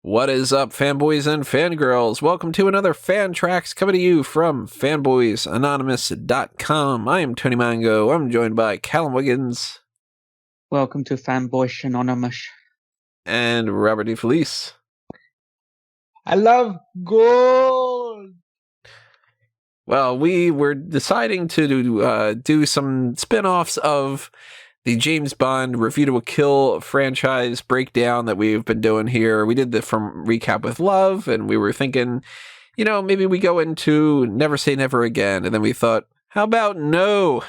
What is up, fanboys and fangirls? Welcome to another FanTracks coming to you from fanboysanonymous.com. I am Tony Mango. I'm joined by Callum Wiggins. Welcome to Fanboys Anonymous. And Robert DeFelice. I love gold! Well, we were deciding to do some spin-offs of the James Bond Review to a Kill franchise breakdown that we've been doing here. We did the From Recap with Love, and we were thinking, maybe we go into Never Say Never Again. And then we thought, how about No?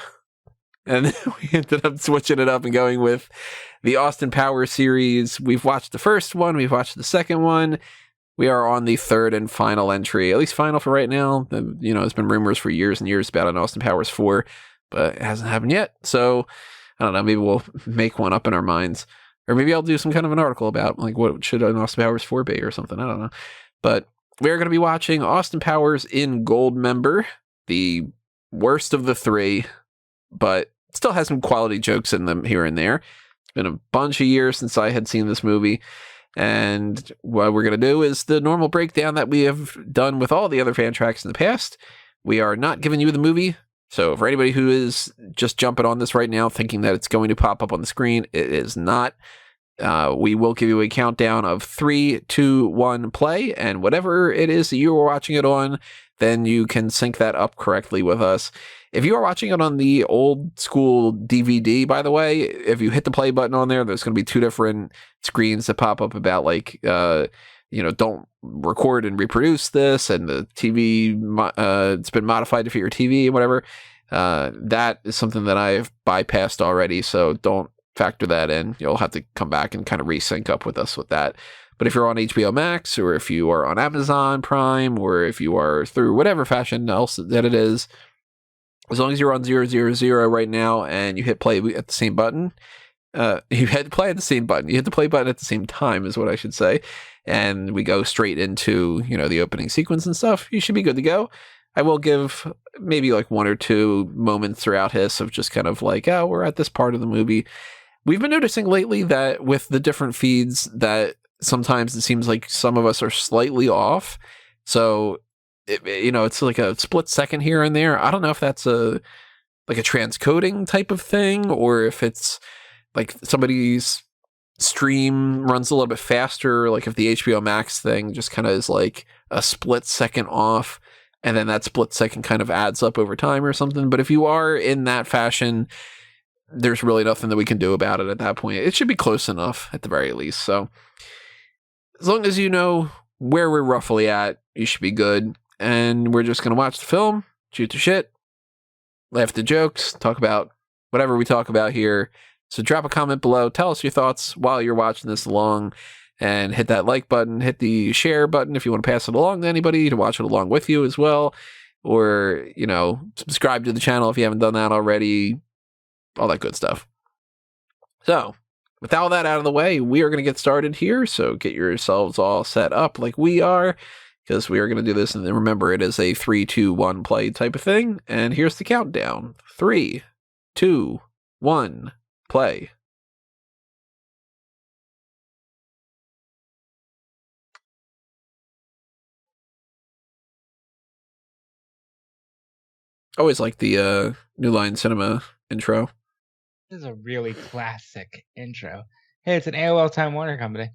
And then we ended up switching it up and going with the Austin Powers series. We've watched the first one. We've watched the second one. We are on the third and final entry, at least final for right now. It's been rumors for years and years about an Austin Powers 4, but it hasn't happened yet. So I don't know, maybe we'll make one up in our minds. Or maybe I'll do some kind of an article about, what should an Austin Powers 4 be or something. I don't know. But we're going to be watching Austin Powers in Goldmember, the worst of the three, but still has some quality jokes in them here and there. It's been a bunch of years since I had seen this movie. And what we're going to do is the normal breakdown that we have done with all the other fan tracks in the past. We are not giving you the movie. So for anybody who is just jumping on this right now thinking that it's going to pop up on the screen, it is not. We will give you a countdown of 3, 2, 1, play, and whatever it is that you are watching it on, then you can sync that up correctly with us. If you are watching it on the old school DVD, by the way, if you hit the play button on there, there's going to be 2 different screens that pop up about don't record and reproduce this, and the TV, it's been modified to fit your TV and whatever. That is something that I've bypassed already, so don't factor that in. You'll have to come back and kind of resync up with us with that. But if you're on HBO Max, or if you are on Amazon Prime, or if you are through whatever fashion else that it is, as long as you're on 000 right now and you hit play at the same button, you had to play at the same button. You hit the play button at the same time is what I should say. And we go straight into, the opening sequence and stuff. You should be good to go. I will give maybe 1 or 2 moments throughout this of just kind of we're at this part of the movie. We've been noticing lately that with the different feeds that sometimes it seems like some of us are slightly off. So, it's like a split second here and there. I don't know if that's a transcoding type of thing, or if it's somebody's stream runs a little bit faster, if the HBO Max thing just kind of is a split second off, and then that split second kind of adds up over time or something. But if you are in that fashion, there's really nothing that we can do about it at that point. It should be close enough at the very least. So as long as you know where we're roughly at, you should be good. And we're just going to watch the film, shoot the shit, laugh at the jokes, talk about whatever we talk about here. So drop a comment below. Tell us your thoughts while you're watching this along, and hit that like button, hit the share button if you want to pass it along to anybody to watch it along with you as well. Or, subscribe to the channel if you haven't done that already. All that good stuff. So with all that out of the way, we are going to get started here. So get yourselves all set up like we are, because we are going to do this. And then remember, it is a 3, 2, 1 play type of thing. And here's the countdown. 3, 2, 1, play. Always like the New Line Cinema intro. This is a really classic intro. Hey, it's an AOL Time Warner company.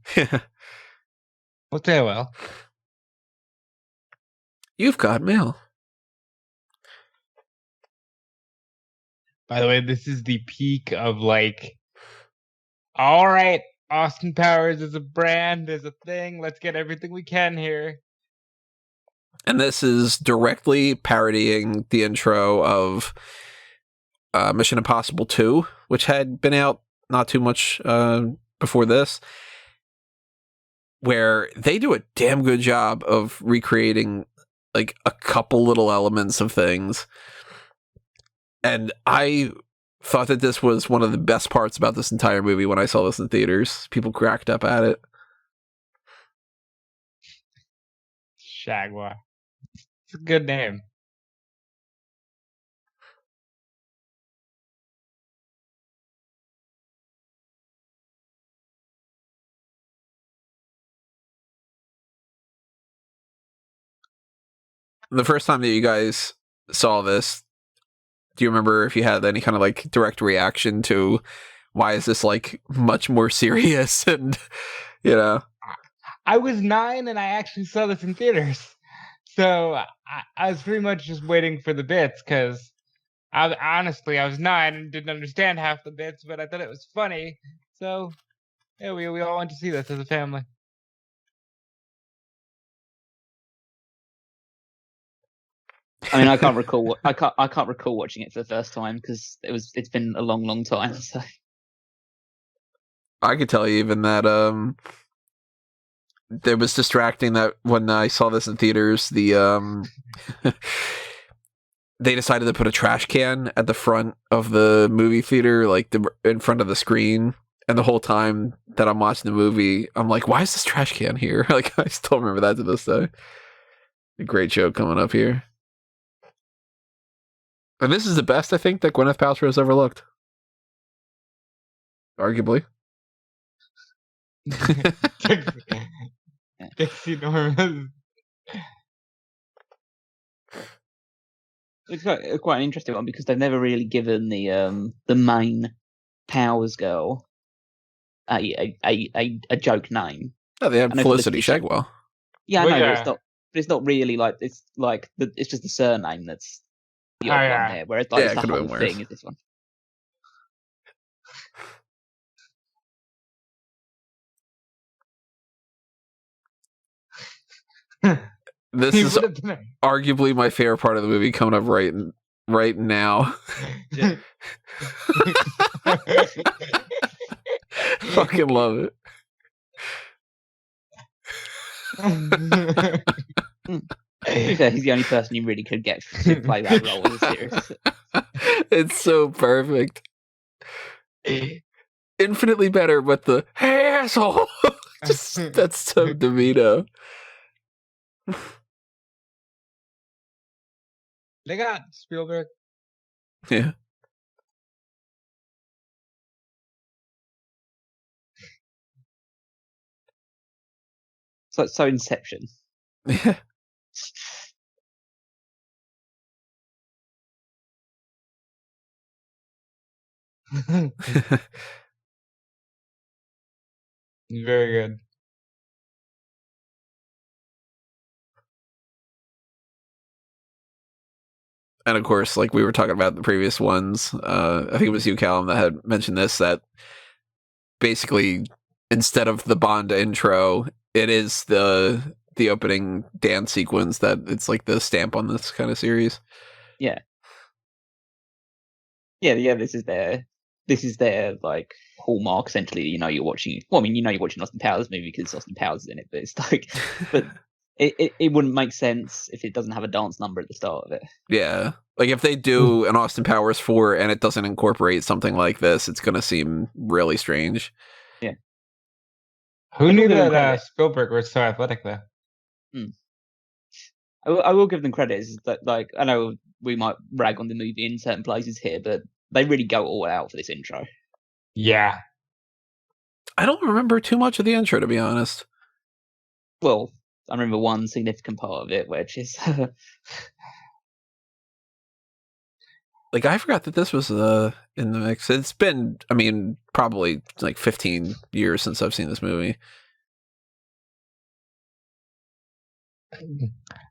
What's AOL? You've got mail. By the way, this is the peak of all right, Austin Powers is a brand, is a thing. Let's get everything we can here. And this is directly parodying the intro of Mission Impossible 2, which had been out not too much before this, where they do a damn good job of recreating a couple little elements of things. And I thought that this was one of the best parts about this entire movie when I saw this in theaters. People cracked up at it. Shagwa. It's a good name. the first time that you guys saw this, do you remember if you had any kind of like direct reaction to why is this like much more serious and I was 9 and I actually saw this in theaters, so I was pretty much just waiting for the bits because I was 9 and didn't understand half the bits, but I thought it was funny. So yeah, we all went to see this as a family. I mean, I can't recall. I can't recall watching it for the first time because it's been a long time. So I could tell you even that it was distracting that when I saw this in theaters, the they decided to put a trash can at the front of the movie theater, like in front of the screen. And the whole time that I'm watching the movie, I'm like, why is this trash can here? Like, I still remember that to this day. A great joke coming up here. And this is the best, I think, that Gwyneth Paltrow has ever looked. Arguably. Dixie Norman. it's quite an interesting one because they've never really given the main Powers girl a joke name. Oh, they had Felicity Shagwell. Yeah, I know, but it's not really like it's like it's just the surname that's the odd one there, whereas like it's the whole thing is this one. This is arguably my favorite part of the movie coming up right now. Fucking love it. He's the only person you really could get to play that role in the series. It's so perfect. Infinitely better, but the hey asshole. That's so DeVito. They got Spielberg. Yeah. So Inception. Yeah. Very good. And of course, like we were talking about the previous ones, I think it was you, Callum, that had mentioned this, that basically instead of the Bond intro, it is the opening dance sequence that it's like the stamp on this kind of series. Yeah. This is their like hallmark. Essentially, you're watching. Well, I mean, you're watching Austin Powers movie because Austin Powers is in it, but it's like, but it wouldn't make sense if it doesn't have a dance number at the start of it. Yeah, like if they do an Austin Powers 4 and it doesn't incorporate something like this, it's gonna seem really strange. Yeah. Who knew that Spielberg was so athletic though? I will give them credit. Is that like I know we might rag on the movie in certain places here, but they really go all out for this intro. Yeah. I don't remember too much of the intro, to be honest. Well, I remember one significant part of it, which is like I forgot that this was in the mix. It's been, I mean, probably like 15 years since I've seen this movie.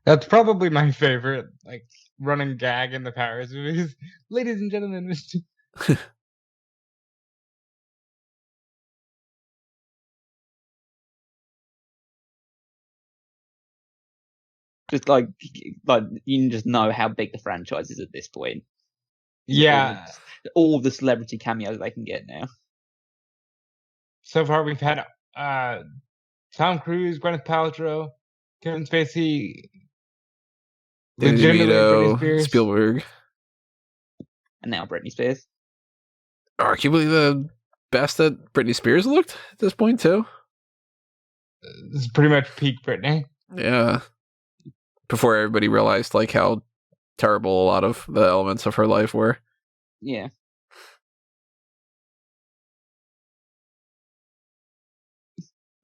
That's probably my favorite, like, running gag in the Powers movies. Ladies and gentlemen, Mr. just like you can just know how big the franchise is at this point. Yeah. All the celebrity cameos they can get now. So far, we've had Tom Cruise, Gwyneth Paltrow, Kevin Spacey, legitimately Britney Spears, Spielberg, and now Britney Spears. Arguably the best that Britney Spears looked at this point too. This is pretty much peak Britney. Yeah. Before everybody realized like how terrible a lot of the elements of her life were. Yeah.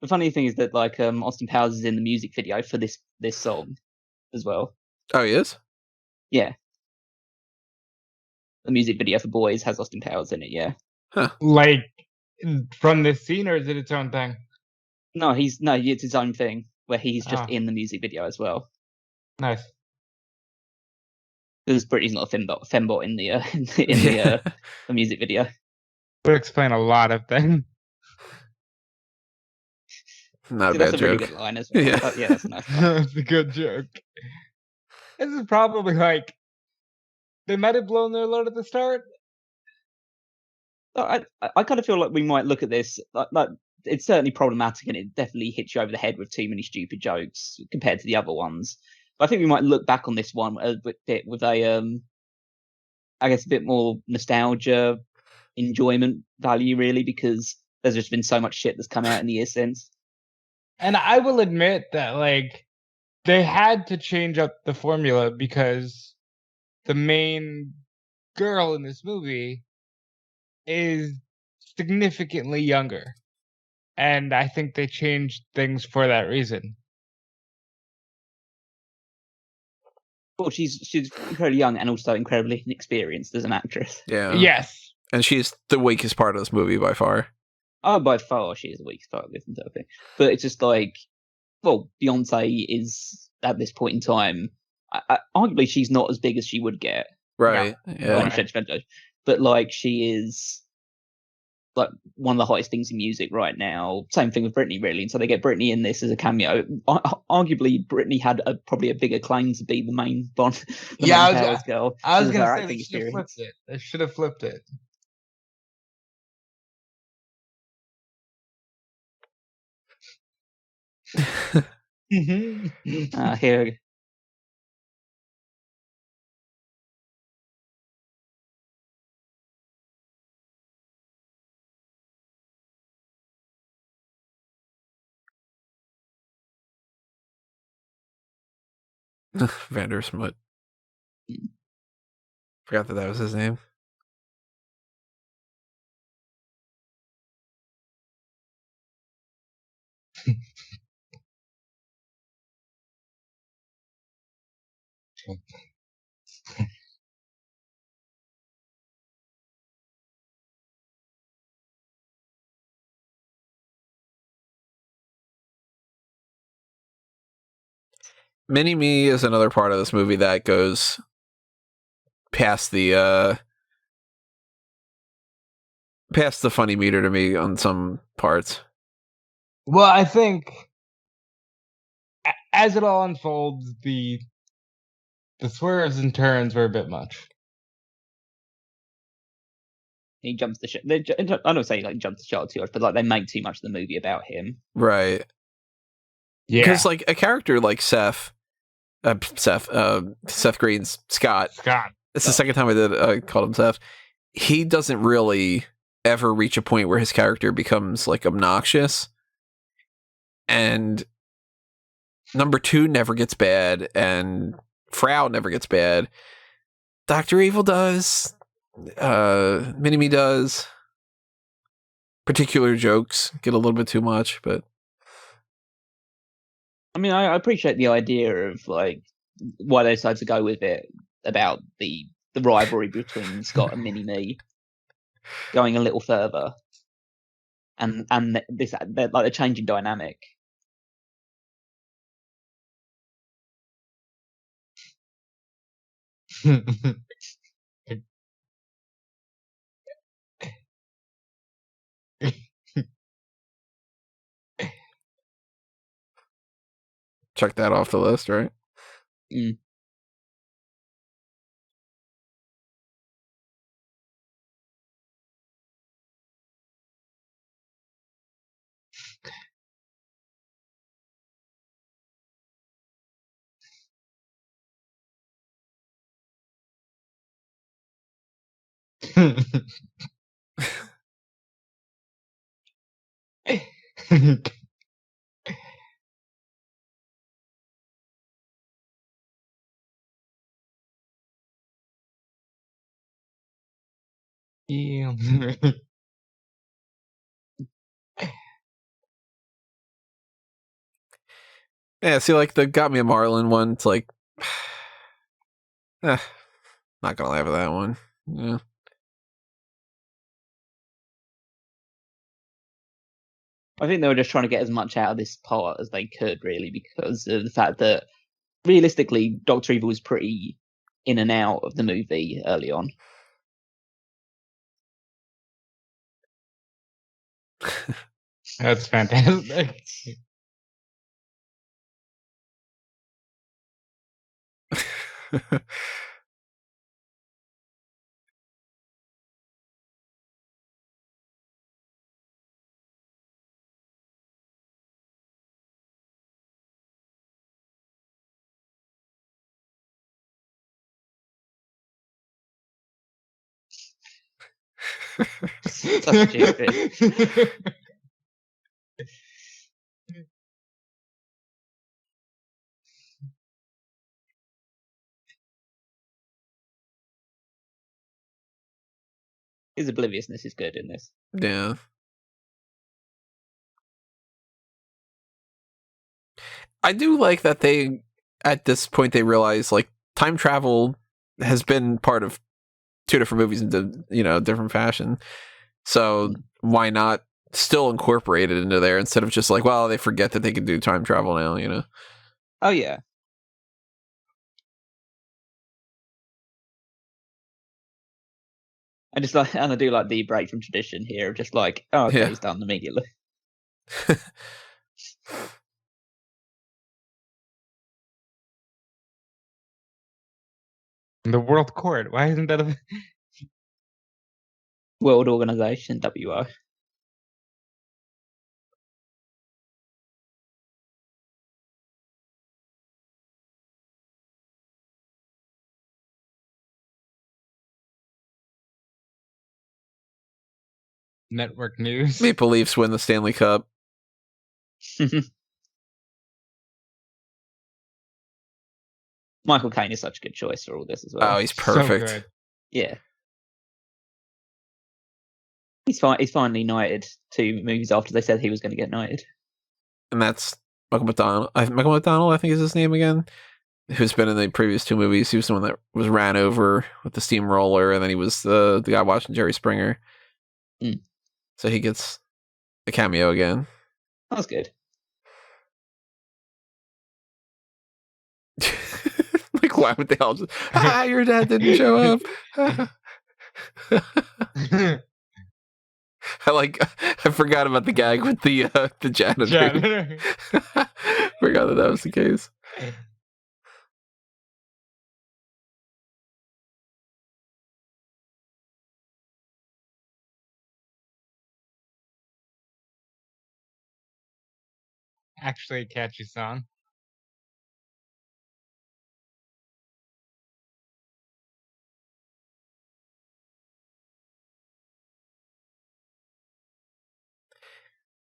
The funny thing is that like Austin Powers is in the music video for this song as well. Oh, he is? Yeah. The music video for Boys has Austin Powers in it, yeah. Like, from this scene, or is it its own thing? No, it's his own thing, where he's just Ah. in the music video as well. Nice. Because Britney's not a fembot in the music video. Would explain a lot of things. Not a That's bad a really joke. good line as well. Yeah. Yeah, that's a nice line. That's a good joke. This is probably like they might have blown their load at the start. I kind of feel like we might look at this like it's certainly problematic, and it definitely hits you over the head with too many stupid jokes compared to the other ones. But I think we might look back on this one a bit with a I guess a bit more nostalgia, enjoyment value, really, because there's just been so much shit that's come out in the years since. And I will admit that like they had to change up the formula because the main girl in this movie is significantly younger. And I think they changed things for that reason. Well, she's incredibly young and also incredibly inexperienced as an actress. Yeah. Yes. And she's the weakest part of this movie by far. Oh, by far, she is the weakest part of this entire thing. But it's just like, well, Beyonce is, at this point in time, arguably she's not as big as she would get. Right. By Yeah. any stretch of imagination. But, like, she is, like, one of the hottest things in music right now. Same thing with Britney, really. And so they get Britney in this as a cameo. Arguably, Britney had probably a bigger claim to be the main Bond, main Powers girl. I was because of her going to say acting they should have experience. flipped it. They should have flipped it. Here. Vandersmut. Forgot that was his name. Mini Me is another part of this movie that goes past the funny meter to me on some parts. Well, I think as it all unfolds, the swerves and turns were a bit much. He jumps the shot. I don't say like jumps the shot too much, but like they make too much of the movie about him. Right. Yeah. Because like a character like Seth Green's Scott. It's the second time I called him Seth. He doesn't really ever reach a point where his character becomes like obnoxious. And number 2 never gets bad, and Frau never gets bad. Dr. Evil does. Mini-Me does. Particular jokes get a little bit too much, but I mean, I appreciate the idea of like why they decided to go with it about the rivalry between Scott and Mini-Me going a little further, and this like the changing dynamic. check that off the list, right? Mm. Yeah. Yeah, see, like the Got Me a Marlin one, it's like Not gonna laugh at that one. Yeah. I think they were just trying to get as much out of this part as they could, really, because of the fact that realistically, Dr. Evil was pretty in and out of the movie early on. That's fantastic. So stupid. His obliviousness is good in this. Yeah. I do like that they, at this point, they realize like time travel has been part of two different movies in different fashion. So why not still incorporate it into there instead of just like, well, they forget that they can do time travel now, you know? Oh yeah. And I do like the break from tradition here of just like, oh, okay, Yeah. it's done immediately. The World Court. Why isn't that a... World Organization, WO. network news? Maple Leafs win the Stanley Cup. Michael Caine is such a good choice for all this as well. Oh, he's perfect. So good. Yeah. He's finally knighted 2 movies after they said he was going to get knighted. And that's Michael McDonald. Michael McDonald, I think is his name again. Who's been in the previous 2 movies. He was the one that was ran over with the steamroller, and then he was the guy watching Jerry Springer. Mm. So he gets a cameo again. That was good. Like, why would they all just, your dad didn't show up? I forgot about the gag with the janitor. Forgot that was the case. Actually a catchy song.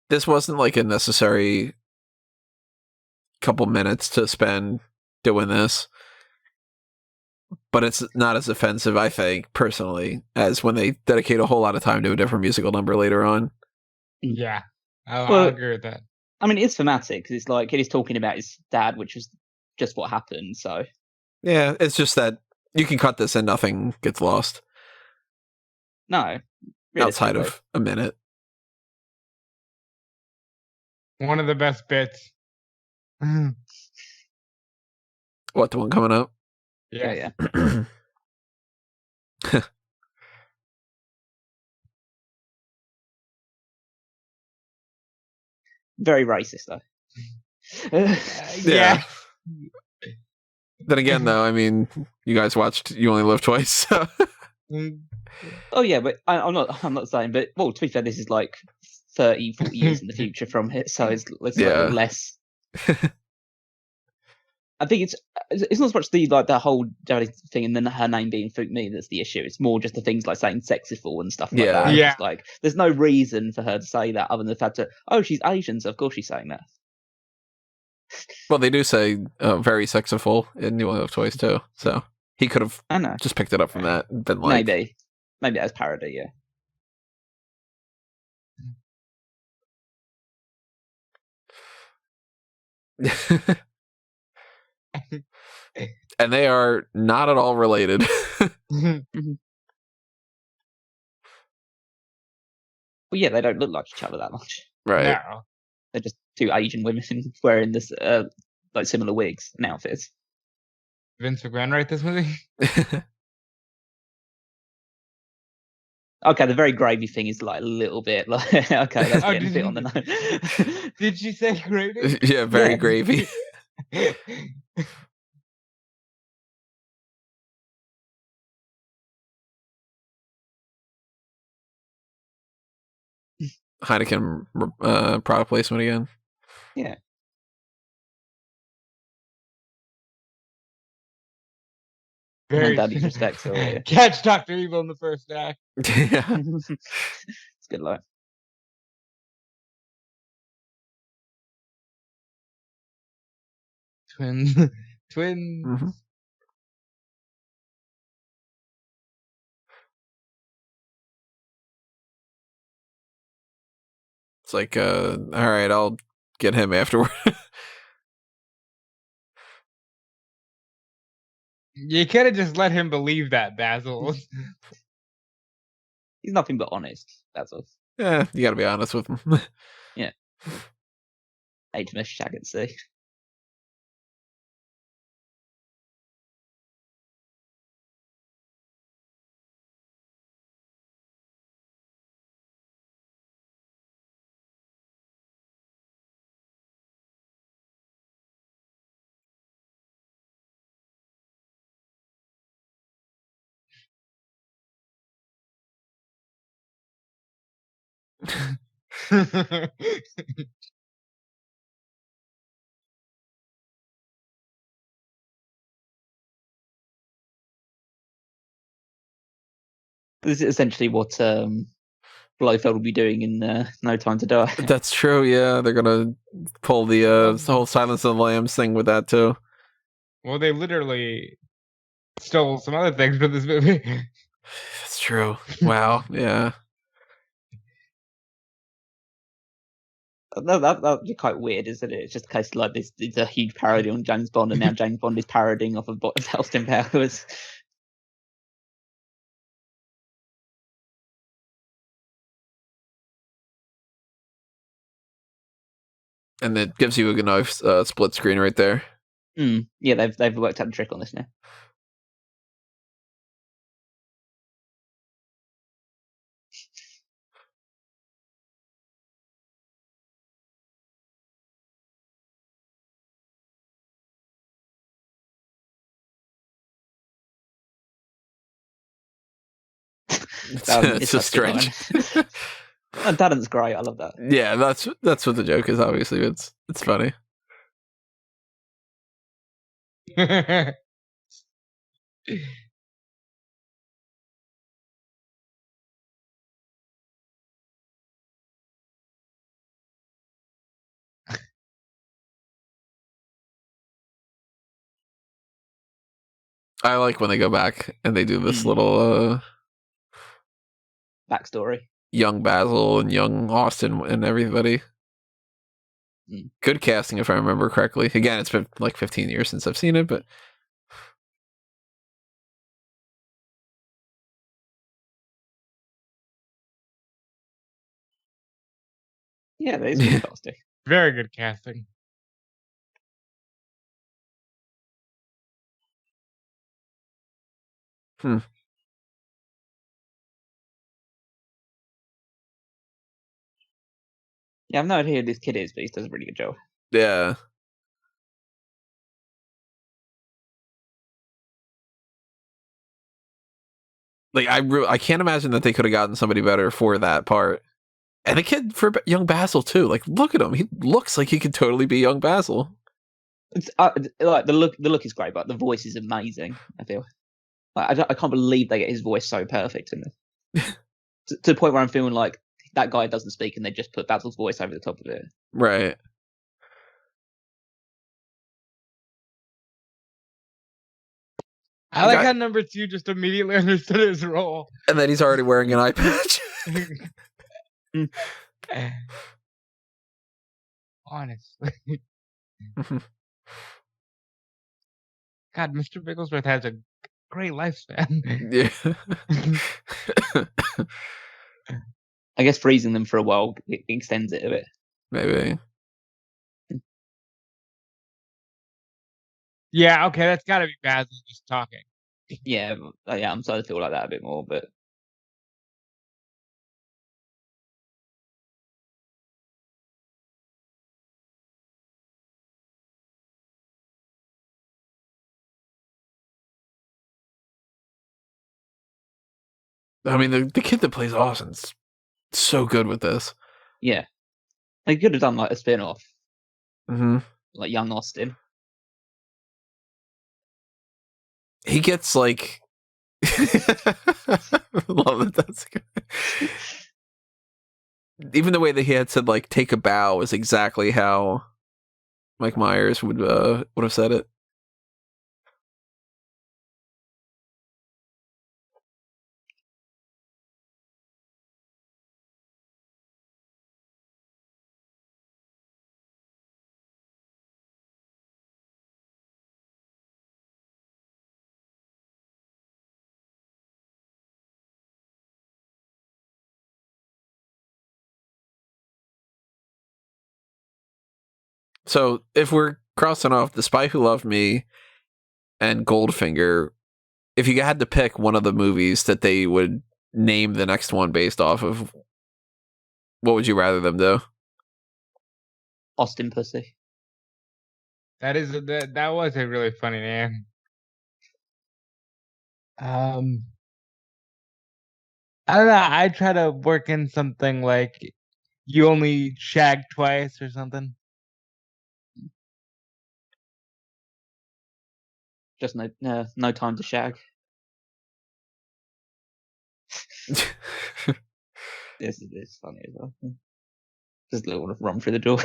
This wasn't like a necessary couple minutes to spend doing this, but it's not as offensive, I think, personally, as when they dedicate a whole lot of time to a different musical number later on. Yeah, I'll agree with that. I mean, it's thematic because it's like it is talking about his dad, which was just what happened. So yeah, it's just that you can cut this and nothing gets lost. No, outside of a minute. One of the best bits. What, the one coming up? Yeah. Very racist, though. Yeah. Then again, though, I mean, you guys watched You Only Live Twice. So. Oh yeah, but I'm not saying. But well, to be fair, this is like 30, 40 years in the future from it, so it's like less. I think it's not so much the whole Jodie thing and then her name being Fook Me that's the issue. It's more just the things like saying sexiful and stuff like that. Yeah. It's like there's no reason for her to say that other than the fact that she's Asian, so of course she's saying that. Well, they do say very sexiful in You Only Live Twice too, so he could have just picked it up from that and been like, maybe as parody, yeah. And they are not at all related. Well, yeah, they don't look like each other that much. Right. No. They're just two Asian women wearing this like similar wigs and outfits. Vince McMahon write this movie? Okay, the very gravy thing is like a little bit like okay, that's getting a bit on the nose. Did she say gravy? Yeah, very Yeah. gravy. Heineken product placement again. Yeah. Very Daddy respect, so yeah. Catch Dr. Evil in the first act. Yeah. It's good life. Twins. Mhm. It's like, all right, I'll get him afterward. You could have just let him believe that, Basil. He's nothing but honest. That's all. Yeah, you got to be honest with him. HMS Shag at Sea. This is essentially what Blofeld will be doing in No Time to Die. That's true. Yeah, they're gonna pull the whole Silence of the Lambs thing with that too. Well, they literally stole some other things from this movie. That's true. Wow. Yeah. That would be quite weird, isn't it? It's just a case of like this. It's a huge parody on James Bond, and now James Bond is parodying off of Austin Powers. And it gives you a nice split screen right there. Yeah, they've worked out a trick on this now. It's just strange. And Darren's great. I love that. Yeah, that's what the joke is. Obviously, it's funny. I like when they go back and they do this little Backstory. young Basil and young Austin and everybody. Good casting, if I remember correctly. Again, it's been like 15 years since I've seen it, but Yeah, that is fantastic. Very good casting. Yeah, I've no idea who this kid is, but he does a really good job. yeah. Like I can't imagine that they could have gotten somebody better for that part. And the kid for young Basil too. Like, look at him. He looks like he could totally be young Basil. It's like the look is great, but the voice is amazing. I feel. Like, I can't believe they get his voice so perfect in this. to the point where I'm feeling like that guy doesn't speak, and they just put Basil's voice over the top of it. Right. I like how number 2 just immediately understood his role. And then he's already wearing an eye patch. Honestly. God, Mr. Bigglesworth has a great lifespan. Yeah. I guess freezing them for a while extends it a bit. Maybe. Yeah, okay, that's got to be Basil just talking. Yeah, I'm starting to feel like that a bit more, but I mean, the kid that plays Austin's so good with this. yeah, they could have done like a spin-off, Mm-hmm. like young Austin. He gets like, love it. That's good. Even the way that he had said like "take a bow" is exactly how Mike Myers would have said it. So if we're crossing off The Spy Who Loved Me and Goldfinger, if you had to pick one of the movies that they would name the next one based off of, what would you rather them do? Austin Pussy. That was a really funny name. I don't know. I try to work in something like "You Only Shag Twice" or something. Just no time to shag. This is funny as well. Just a little run through the door.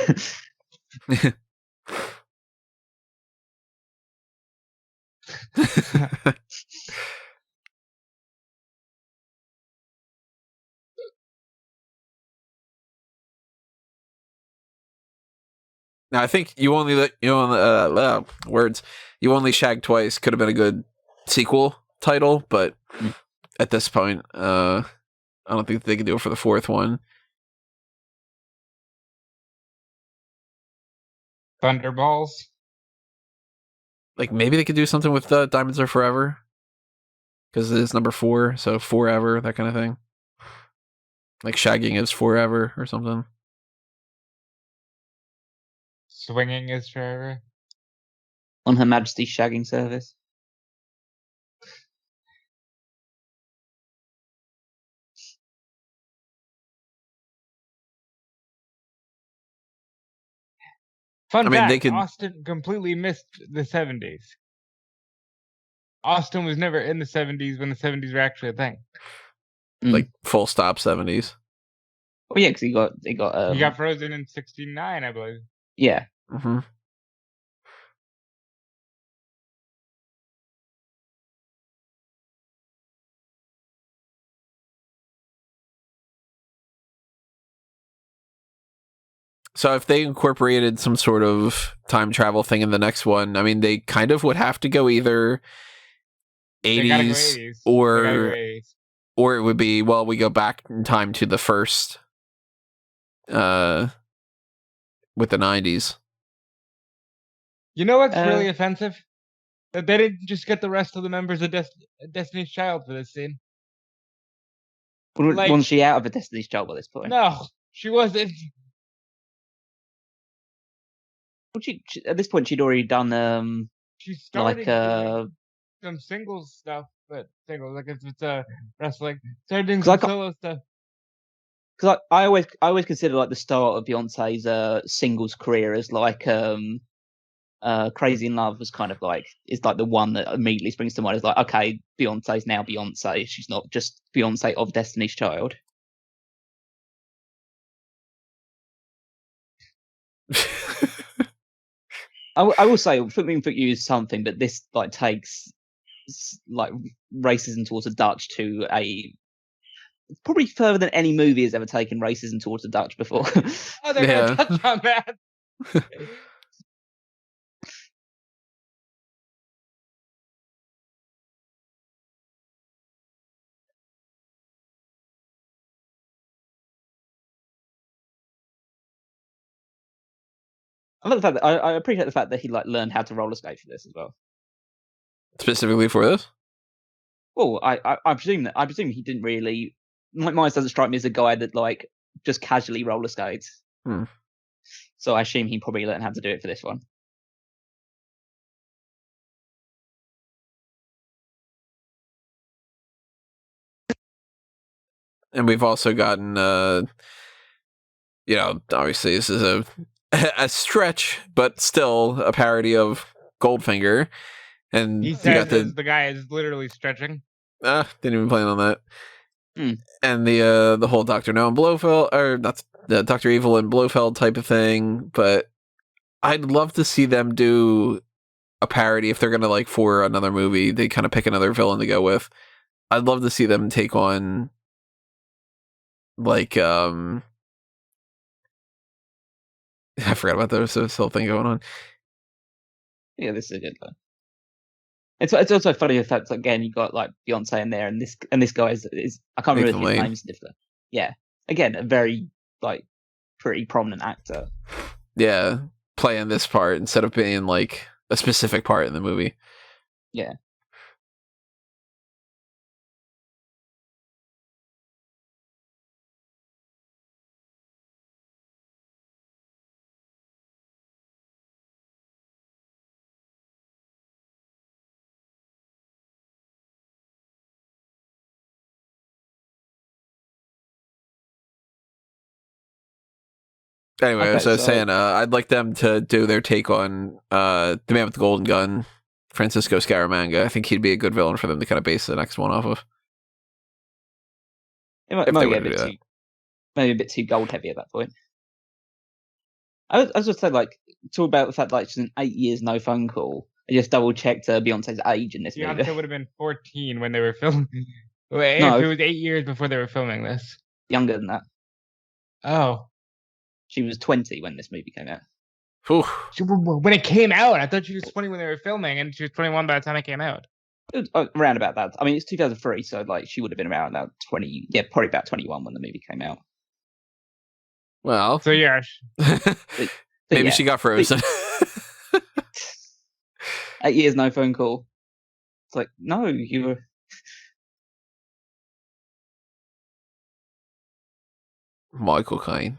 Now I think you only shag twice could have been a good sequel title, but at this point, I don't think they can do it for the fourth one. Thunderballs. Like maybe they could do something with Diamonds Are Forever, because it is number 4, so forever, that kind of thing. Like shagging is forever or something. Swinging is forever. On Her Majesty's shagging service. Fun fact, Austin completely missed the 70s. Austin was never in the 70s when the 70s were actually a thing. Like full stop 70s. Oh yeah, because he got he got frozen in 69, I believe. Yeah. Mm-hmm. So if they incorporated some sort of time travel thing in the next one, I mean, they kind of would have to go either 80s, or it would be, well, we go back in time to the first with the 90s. You know what's really offensive? That they didn't just get the rest of the members of Destiny's Child for this scene. Wasn't she out of a Destiny's Child by this point? No, she wasn't. At this point, she'd already done she started like some singles stuff, but singles like if it's wrestling, started doing some solo stuff. Because I always consider like the start of Beyonce's singles career as like Crazy in Love was kind of like is like the one that immediately springs to mind. It's like, okay, Beyonce's now Beyonce. She's not just Beyonce of Destiny's Child. I will say, Foot Me and Foot You is something, but this like takes like racism towards the Dutch to a probably further than any movie has ever taken racism towards the Dutch before. Oh, they're gonna touch on that. I love the fact that I appreciate the fact that he like learned how to roller skate for this as well. Specifically for this? Well, I presume he didn't really. Myers doesn't strike me as a guy that like just casually roller skates. So I assume he probably learned how to do it for this one. And we've also gotten, obviously this is a stretch, but still a parody of Goldfinger. And He you says got the guy is literally stretching. didn't even plan on that. And the whole Dr. No and Blofeld, or not the Dr. Evil and Blofeld type of thing. But I'd love to see them do a parody if they're gonna like for another movie. They kind of pick another villain to go with. I'd love to see them take on like I forgot about this whole thing going on. Yeah, this is a good one. It's also funny the fact again you got like Beyonce in there, and this guy is I can't remember his name. Yeah, again a very like pretty prominent actor. Yeah, playing this part instead of being like a specific part in the movie. Yeah. Anyway, Okay, so I was saying, I'd like them to do their take on the Man with the Golden Gun, Francisco Scaramanga. I think he'd be a good villain for them to kind of base the next one off of. It might get maybe a bit too gold heavy at that point. I was just saying, like, talk about the fact that like, she's in 8 years no phone call. I just double checked Beyonce's age in this movie. Beyonce would have been 14 when they were filming. If No. it was 8 years before they were filming this. Younger than that. Oh. She was 20 when this movie came out. When it came out, I thought she was 20 when they were filming, and she was 21 by the time it came out. It was around about that. I mean, it's 2003, so like she would have been around about 20. Yeah, probably about 21 when the movie came out. Well, so yeah, maybe yeah. She got frozen. 8 years no phone call. It's like no, you were. Michael Caine.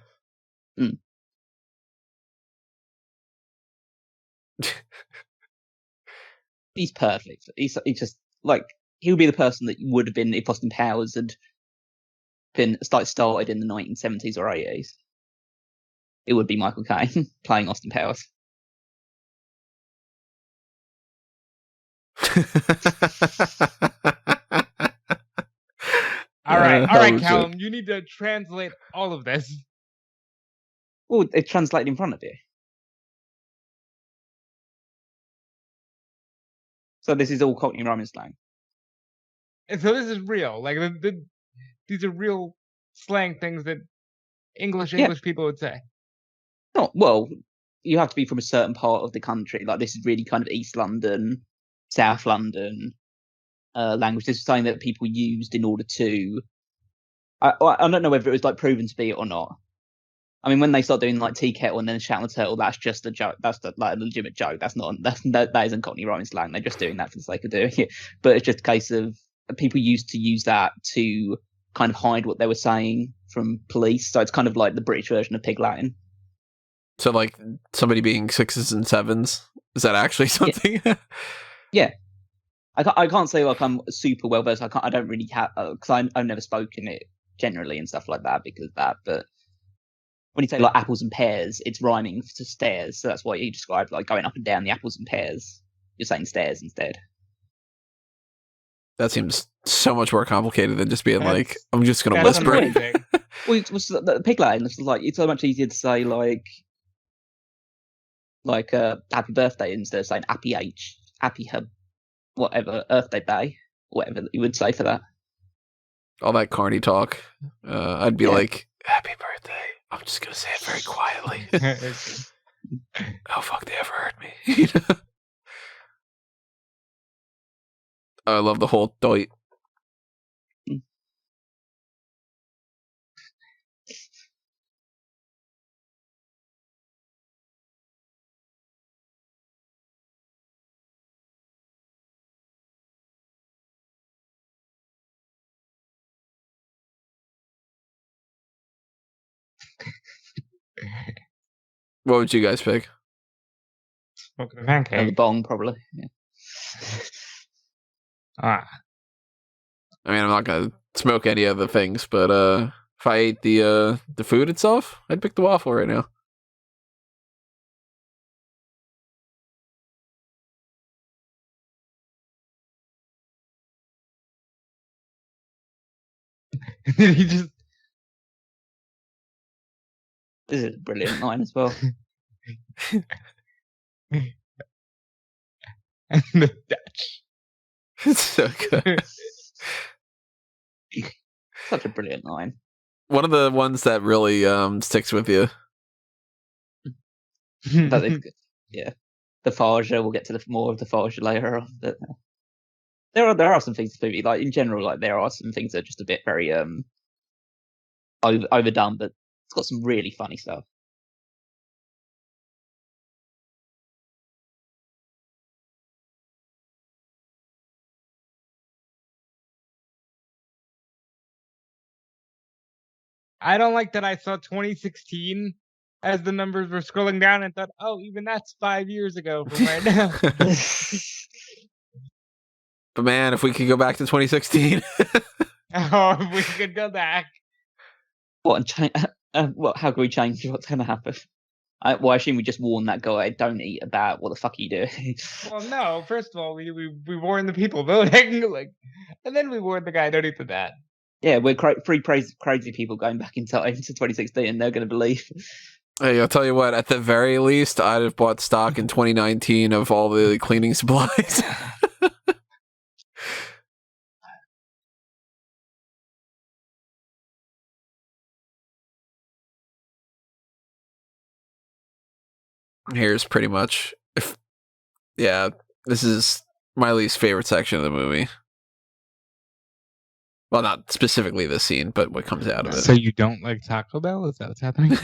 He's perfect. He's just like he would be the person that would have been if Austin Powers had been started in the 1970s or 80s. It would be Michael Caine playing Austin Powers. all right, Callum, you need to translate all of this. Well, it translated in front of you. So this is all Cockney rhyming slang. And so this is real. Like these are real slang things that English people would say. Not well. You have to be from a certain part of the country. Like this is really kind of East London, South London language. This is something that people used in order to. I don't know whether it was like proven to be it or not. I mean, when they start doing like tea kettle and then shout the turtle, that's just a joke. That's like a legitimate joke. That isn't Cockney rhyming slang. They're just doing that for the sake of doing it. But it's just a case of people used to use that to kind of hide what they were saying from police. So it's kind of like the British version of Pig Latin. So like somebody being 6s and 7s, is that actually something? Yeah. I can't say like I'm super well versed. I don't really have because I've never spoken it generally and stuff like that because of that. But when you say like apples and pears, it's rhyming to stairs. So that's why you described like going up and down the apples and pears. You're saying stairs instead. That seems so much more complicated than just being like, I'm just going to whisper. Well, the Pig Latin, it's so much easier to say like happy birthday instead of saying happy whatever, Earth Day, whatever you would say for that. All that carny talk. I'd be like, happy birthday. I'm just going to say it very quietly. Oh, fuck, they ever heard me. I love the whole doit. What would you guys pick? Smoking a And pancake. the bong, probably. Yeah. Ah. I mean, I'm not gonna smoke any of the things, but if I ate the food itself, I'd pick the waffle right now. He just This is a brilliant line as well. and the Dutch. It's so good. Such a brilliant line. One of the ones that really sticks with you. But yeah, the Farge. We'll get to more of the Farge later on. But there are some things to movie, like in general, like there are some things that are just a bit very overdone, but it's got some really funny stuff. I don't like that I saw 2016 as the numbers were scrolling down and thought, oh, even that's 5 years ago from right now. But man, if we could go back to 2016. Oh, if we could go back. What? How can we change what's going to happen? Well, I assume we just warn that guy, don't eat a bat. What the fuck are you doing? Well, no. First of all, we warned the people voting, and then we warned the guy, don't eat the bat. Yeah, we're three crazy people going back in time to 2016, and they're going to believe. Hey, I'll tell you what, at the very least, I'd have bought stock in 2019 of all the cleaning supplies. Here's pretty much, this is my least favorite section of the movie. Well, not specifically this scene, but what comes out of it. So you don't like Taco Bell? Is that what's happening?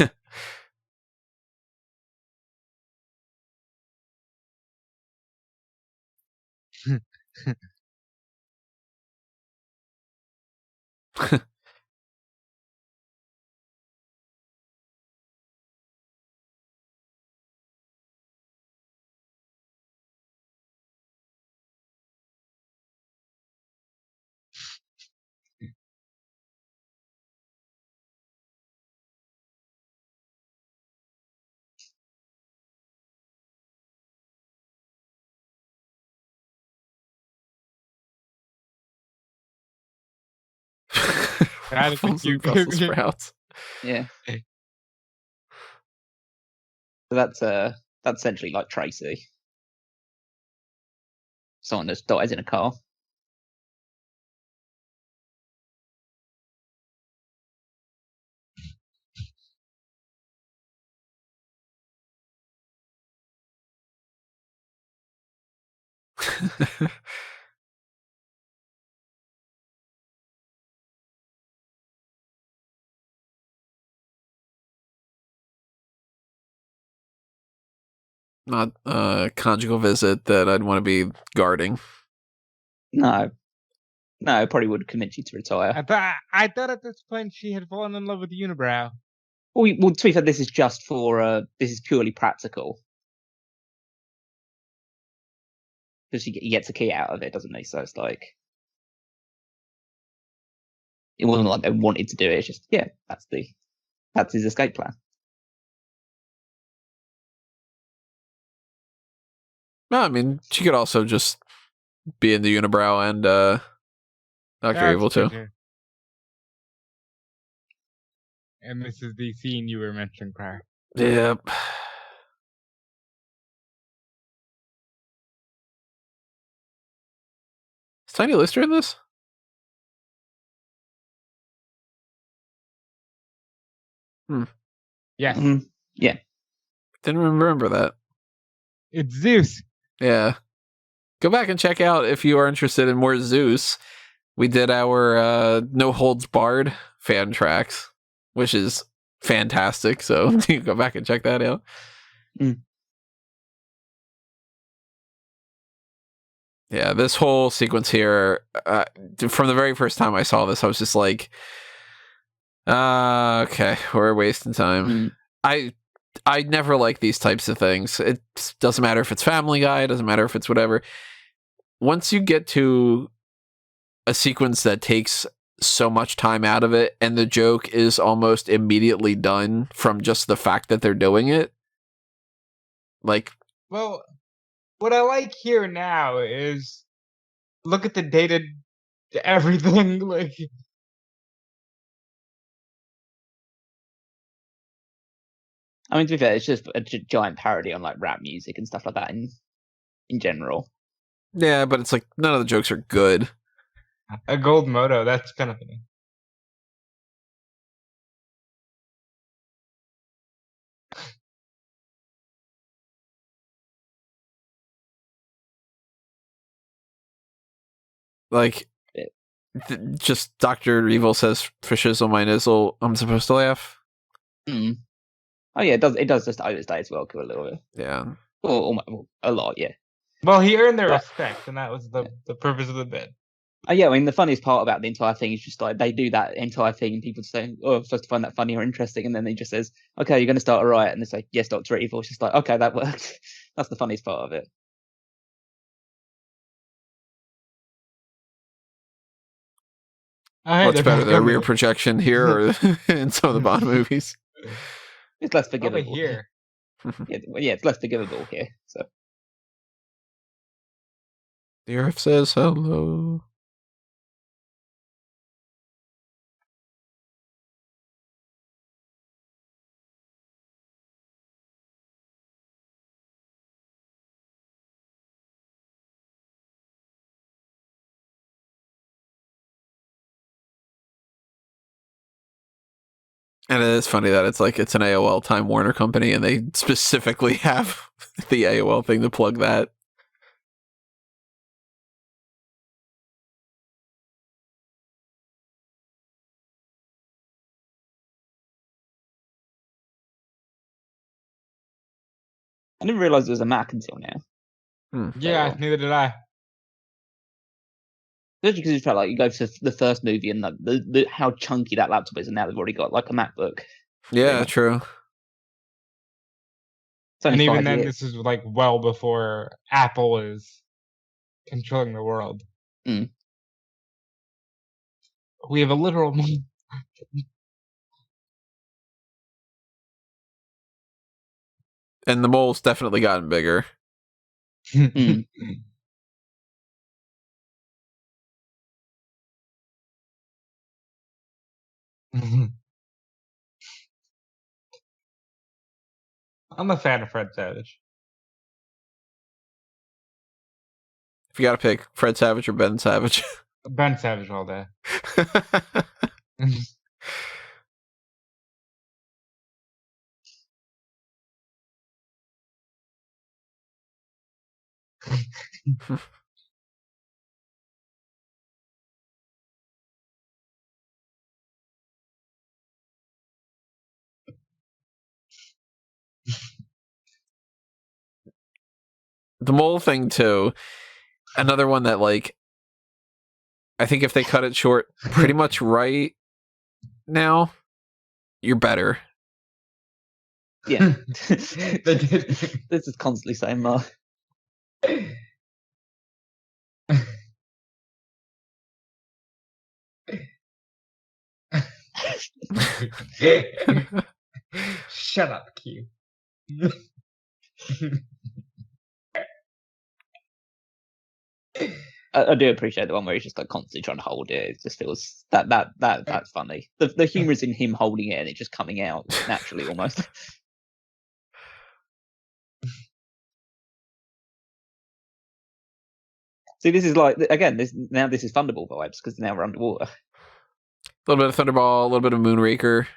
That is a Waffles and cute Brussels sprouts. Yeah. So that's essentially like Tracy. Someone that dies in a car. Not a conjugal visit that I'd want to be guarding. No, it probably would convince you to retire. I thought at this point she had fallen in love with the unibrow. Well, to be fair, this is just for this is purely practical. Because he gets a key out of it, doesn't he? So it's like it wasn't like they wanted to do it. It's just that's his escape plan. No, I mean, she could also just be in the unibrow and Dr. Evil too. And this is the scene you were mentioning prior. Yep. Is Tiny Lister in this? Yes. Mm-hmm. Yeah. Didn't remember that. It's Zeus. Yeah. Go back and check out if you are interested in more Zeus. We did our No Holds Barred fan tracks, which is fantastic. So you can go back and check that out. Mm. Yeah, this whole sequence here, from the very first time I saw this, I was just like, okay, we're wasting time. I never like these types of things. It doesn't matter if it's Family Guy, it doesn't matter if it's whatever. Once you get to a sequence that takes so much time out of it and the joke is almost immediately done from just the fact that they're doing it, like, Well, what I like here now is look at the dated everything. Like, I mean, to be fair, it's just a giant parody on like rap music and stuff like that in general. yeah, but it's like none of the jokes are good. a gold moto. That's kind of funny. Like, just Dr. Evil says, for shizzle my nizzle, I'm supposed to laugh. Mm. Oh yeah, it does just overstay its welcome a little bit. Yeah. Or a lot, yeah. Well, he earned their But- respect, and that was the purpose of the bit. Yeah, I mean, the funniest part about the entire thing is just like they do that entire thing, and people say, "Oh, I'm supposed to find that funny or interesting," and then he just says, "Okay, you're going to start a riot," and they say, "Yes, Dr. Evil." It's just like, okay, that worked. That's the funniest part of it. Oh, hey, What's they're better, back the on rear the- projection here or in some of the Bond movies? It's less Probably forgivable here. Yeah, it's less forgivable here. So The Earth says hello. And it is funny that it's like it's an AOL Time Warner company and they specifically have the AOL thing to plug that. I didn't realize there was a Mac until now. Yeah, neither did I. Especially because it felt like you go to the first movie and the how chunky that laptop is, and now they've already got like a MacBook. Yeah, Yeah. true. It's only And even 5 then, years. this is like well before Apple is controlling the world. Mm. We have a literal moon. And the mole's definitely gotten bigger. Mm. I'm a fan of Fred Savage. If you gotta pick Fred Savage or Ben Savage. Ben Savage all day. The mole thing too. Another one that like I think if they cut it short pretty much right now, you're better. Yeah. They did. This is constantly saying Mark. Shut up, Q. I do appreciate the one where he's just like constantly trying to hold it. It just feels that's funny. The humor is in him holding it and it just coming out naturally almost. See, this is like again. This is Thunderball vibes because now we're underwater. A little bit of Thunderball, a little bit of Moonraker.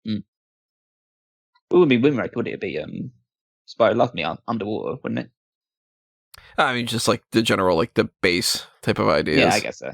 It wouldn't be Windbreaker, would it? It'd be Spy Love Me underwater, wouldn't it? I mean, just like the general, like the base type of ideas. Yeah, I guess so.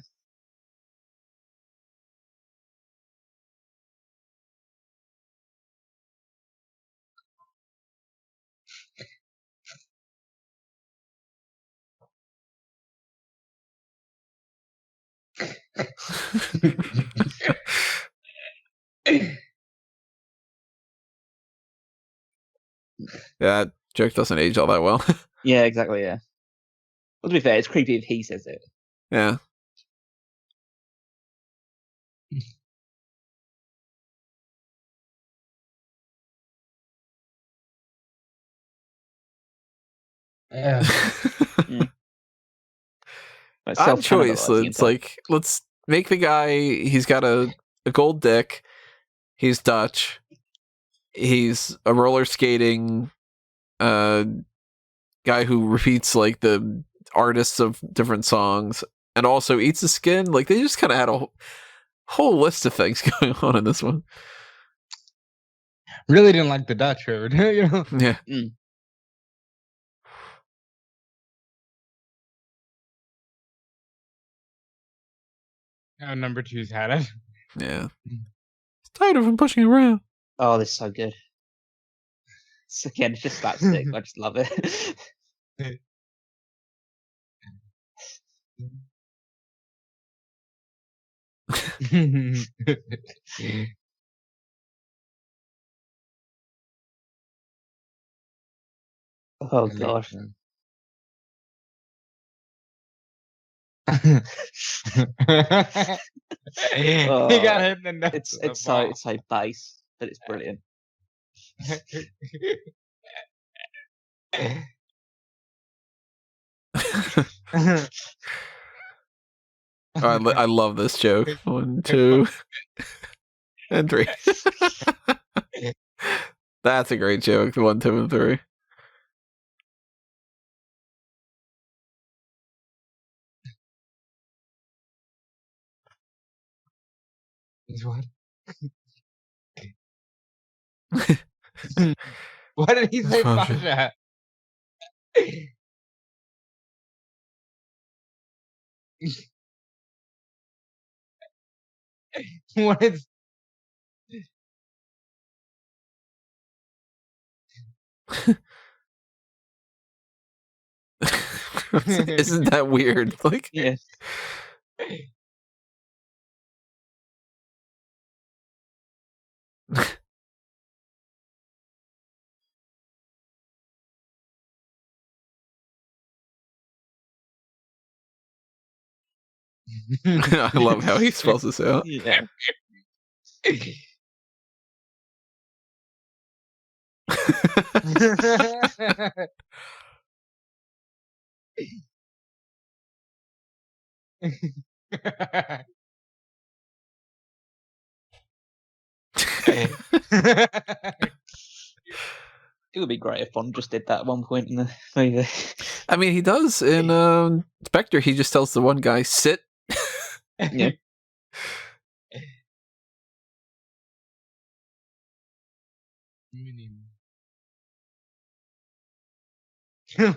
That joke doesn't age all that well. Yeah, exactly. Yeah. Well, to be fair, it's creepy if he says it. Yeah. Yeah. But Odd choice. self-cannibalizing It's himself. like, let's make the guy, he's got a gold dick. He's Dutch. He's a roller skating guy who repeats like the artists of different songs and also eats the skin. Like they just kind of had a whole list of things going on in this one. Really didn't like the Dutch road. You know? Yeah. How number two's had it. Yeah. It's tired of him pushing around. Oh, this is so good. So, again, it's just slapstick. I just love it. Oh gosh. He got hit in the nuts. It's so base, but it's brilliant. I love this joke. 1, 2, and 3. That's a great joke. 1, 2, and 3. What? What did he say, Pasha? What is? Isn't that weird? Like, yes. I love how he spells this out. Yeah. It would be great if Bond just did that at one point in the movie. I mean, he does in Spectre. He just tells the one guy, sit. Yeah. The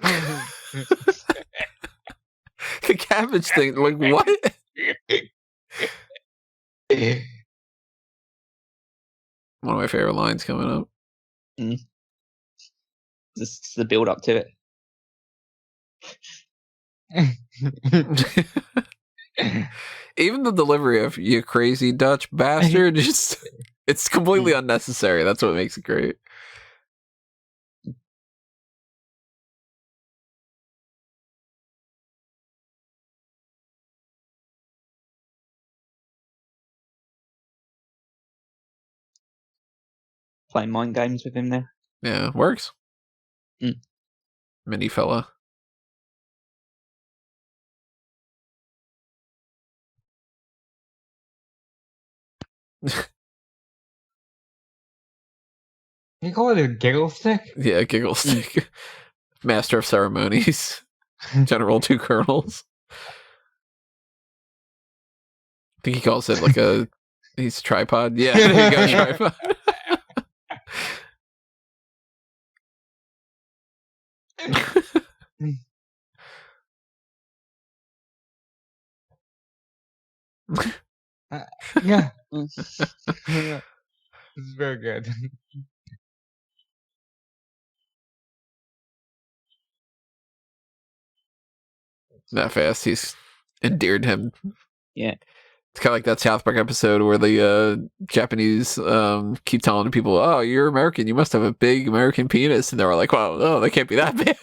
cabbage thing. Like, what? One of my favorite lines coming up. This is the build up to it. Even the delivery of "you crazy Dutch bastard" just it's completely unnecessary. That's what makes it great. playing mind games with him there. Yeah, works. Mini fella. You call it a giggle stick? Yeah, giggle stick. Master of ceremonies. General 2 colonels. I think he calls it like a he's tripod. Yeah, there you go, tripod. Yeah. This is very good. That fast, he's endeared him. Yeah. It's kind of like that South Park episode where the Japanese keep telling people, "Oh, you're American. You must have a big American penis," and they're all like, "Well, no, that can't be that bad."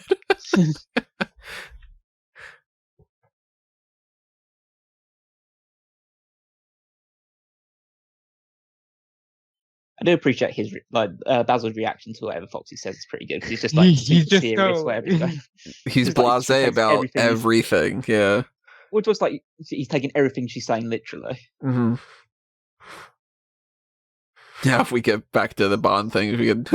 I do appreciate his Basil's reaction to whatever Foxxy says is pretty good because he's just like He's super just serious. so- Whatever he's going. He's Just like, blasé she takes about everything. Yeah. Which was like he's taking everything she's saying literally. Mm-hmm. Yeah, if we get back to the Bond thing, if we get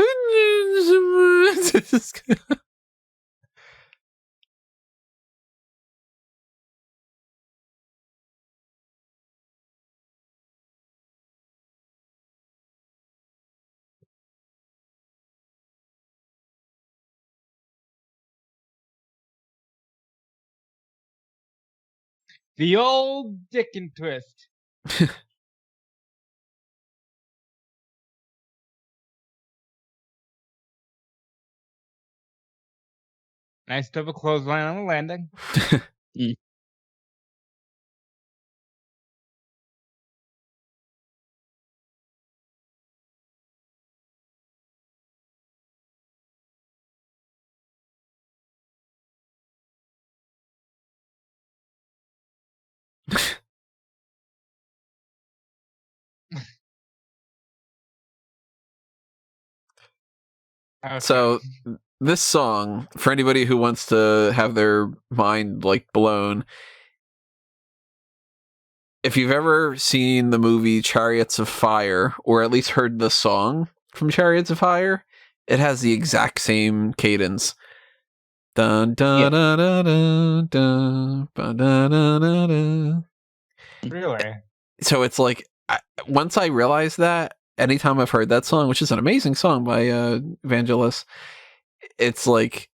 The old dick and twist. Nice double clothesline on the landing. Okay. So this song, for anybody who wants to have their mind like blown, if you've ever seen the movie Chariots of Fire, or at least heard the song from Chariots of Fire, it has the exact same cadence. Dun dun dun dun dun dun dun dun dun dun. Really? So it's like, once I realized that, anytime I've heard that song, which is an amazing song by Vangelis, it's like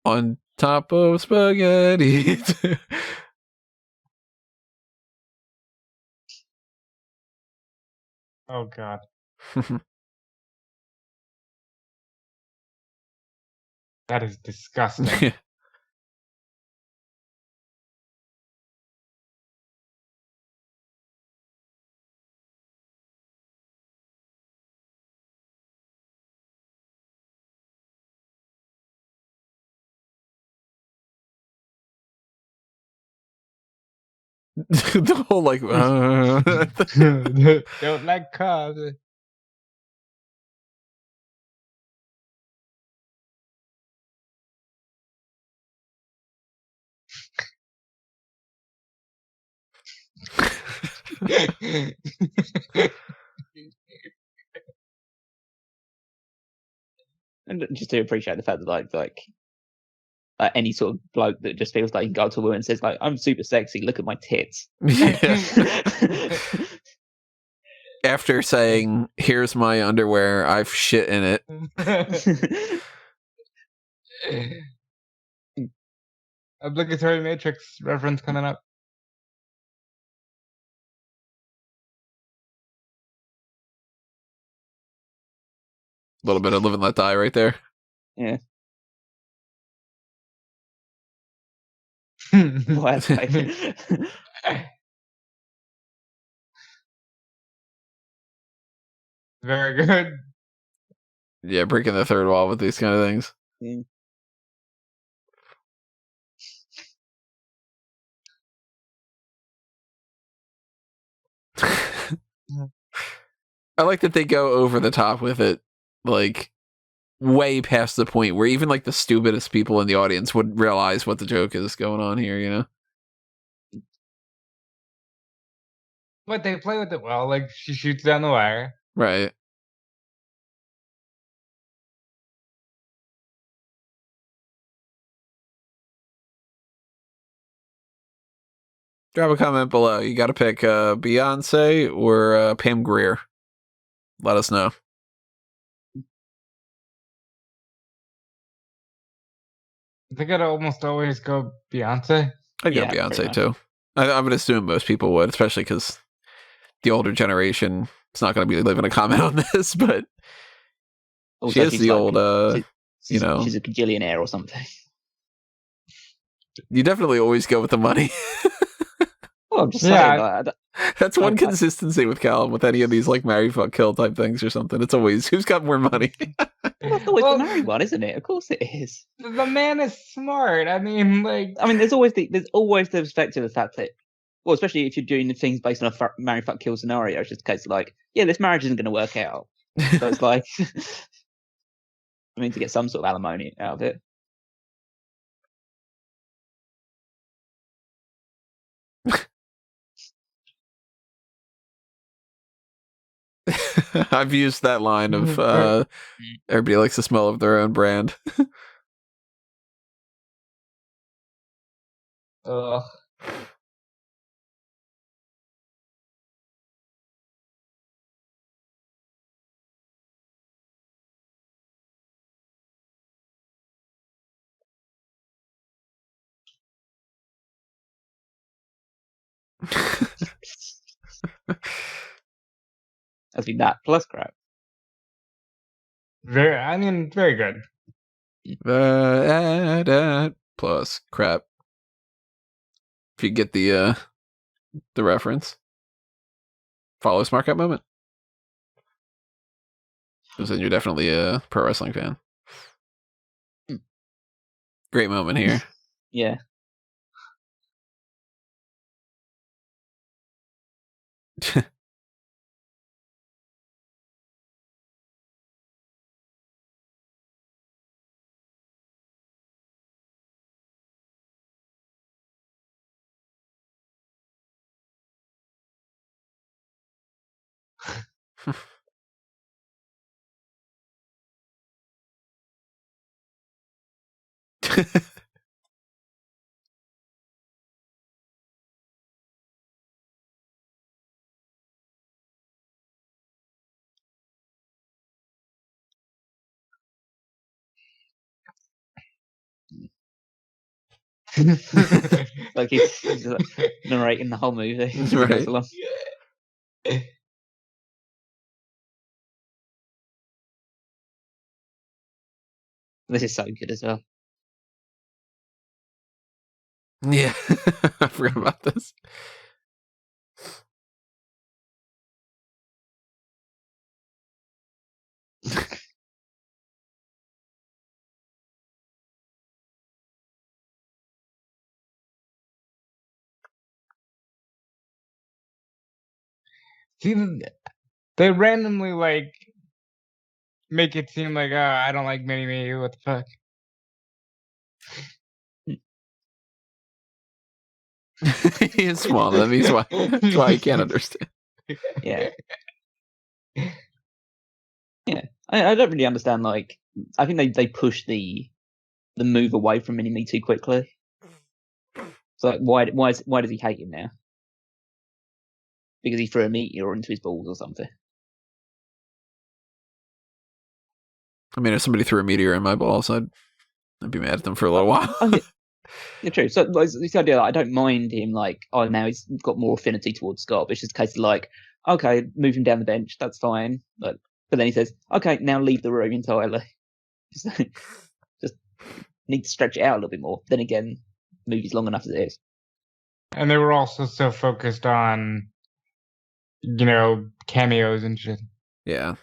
on top of spaghetti. Oh god. That is disgusting. The whole like Don't like cars. And just to appreciate the fact that like any sort of bloke that just feels like he can go up to a woman and says like, "I'm super sexy. Look at my tits." Yeah. After saying, "Here's my underwear, I've shit in it." Obligatory Matrix reference coming up. A little bit of Live and Let Die right there. Yeah. Well, that's like- Very good. Yeah, breaking the third wall with these kind of things. Yeah. I like that they go over the top with it, like way past the point where even like the stupidest people in the audience would realize what the joke is going on here, you know? But they play with it well. Like she shoots down the wire. Right. Drop a comment below. You got to pick Beyonce or Pam Grier. Let us know. I think I'd almost always go Beyonce. I'd go Yeah, pretty Beyonce much. too. I would assume most people would, especially because the older generation is not going to be leaving a comment on this, but Also, she is she's the like- old, she's, you know. she's a gajillionaire or something. You definitely always go with the money. Well, I'm just Yeah, saying. Like, That's one I- consistency with Callum with any of these like marry, fuck, kill type things or something. It's always who's got more money. that's always Well, the married one, isn't it? Of course it is. the man is smart. I mean, like, I mean, there's always the perspective of the fact that, well, especially if you're doing the things based on a marry, fuck, kill scenario, it's just a case of like, yeah, this marriage isn't going to work out. So it's like, I mean, to get some sort of alimony out of it. I've used that line of everybody likes the smell of their own brand. ugh. As in that plus crap. Very good. Plus crap. If you get the reference. Follow Smart Cat moment. Because then you're definitely a pro wrestling fan. Great moment here. Yeah. Like he's like narrating the whole movie as he Right. goes along. This is so good as well. Yeah. I forgot about this. See, they randomly like make it seem like, I don't like Mini Me. What the fuck? He is small. That means why. That's why I can't understand. Yeah. Yeah. I don't really understand. Like, I think they push the move away from Mini Me too quickly. So like, why does he hate him now? Because he threw a meteor into his balls or something. I mean, if somebody threw a meteor in my balls, I'd be mad at them for a little while. Yeah, true. So like, this idea that I don't mind him, like, oh, now he's got more affinity towards Scott. But it's just a case of like, okay, move him down the bench, that's fine. But then he says, okay, now leave the room entirely. Just need to stretch it out a little bit more. Then again, the movie's long enough as it is. And they were also so focused on, cameos and shit. Yeah.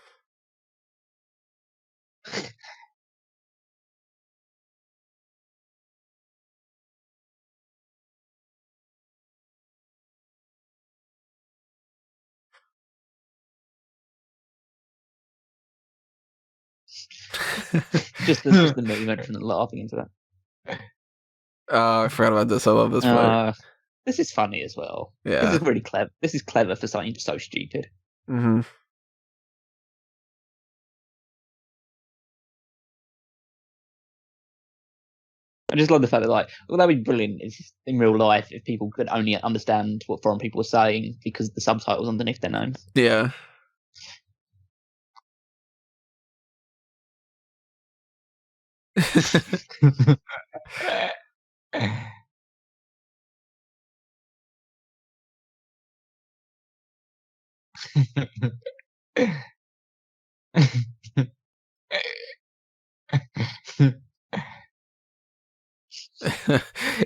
just the movement from the laughing into that. I forgot about this. I love this part. This is funny as well. Yeah. This is really clever. This is clever for something so stupid. Mm-hmm. I just love the fact that, like, well, that'd be brilliant in real life if people could only understand what foreign people were saying because the subtitles underneath their names. Yeah.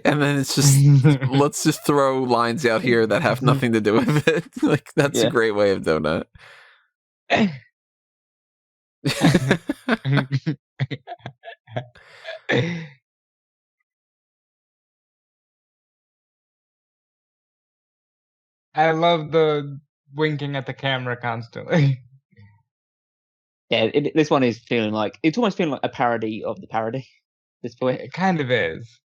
And then it's just let's just throw lines out here that have nothing to do with it. Like that's a great way of doing it. I love the winking at the camera constantly. Yeah, this one is feeling like it's almost feeling like a parody of the parody. At this point, It kind of is.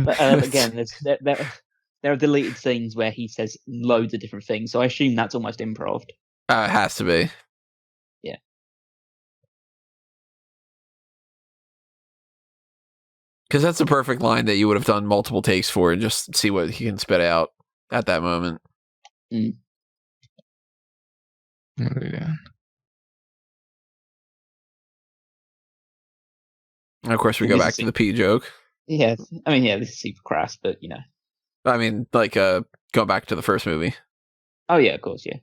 but again, there are deleted scenes where he says loads of different things, so I assume that's almost improv. It has to be. Yeah. Because that's a perfect line that you would have done multiple takes for and just see what he can spit out at that moment. Mm. Yeah. And of course, we go back to the pee joke. Yeah, I mean, yeah, this is super crass, but you know. I mean, like, go back to the first movie. Oh yeah, of course, yeah.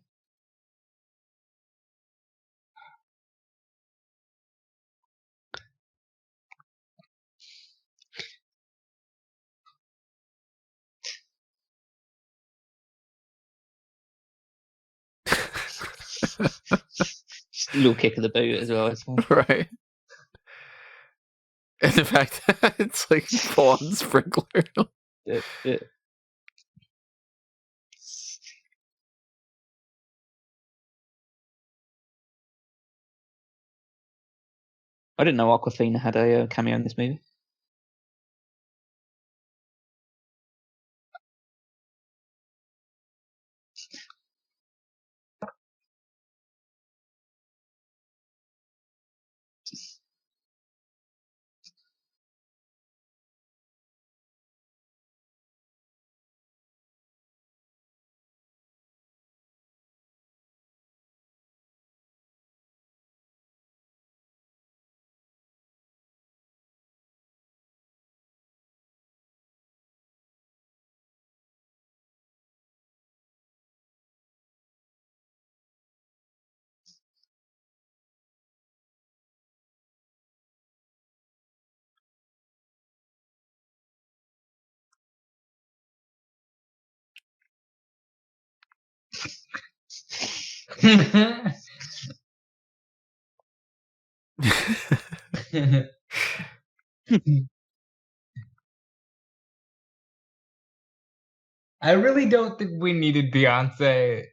Just a little kick of the boot as well. Right. And the fact that it's like full on sprinkler. Yeah. I didn't know Awkwafina had a cameo in this movie. I really don't think we needed Beyonce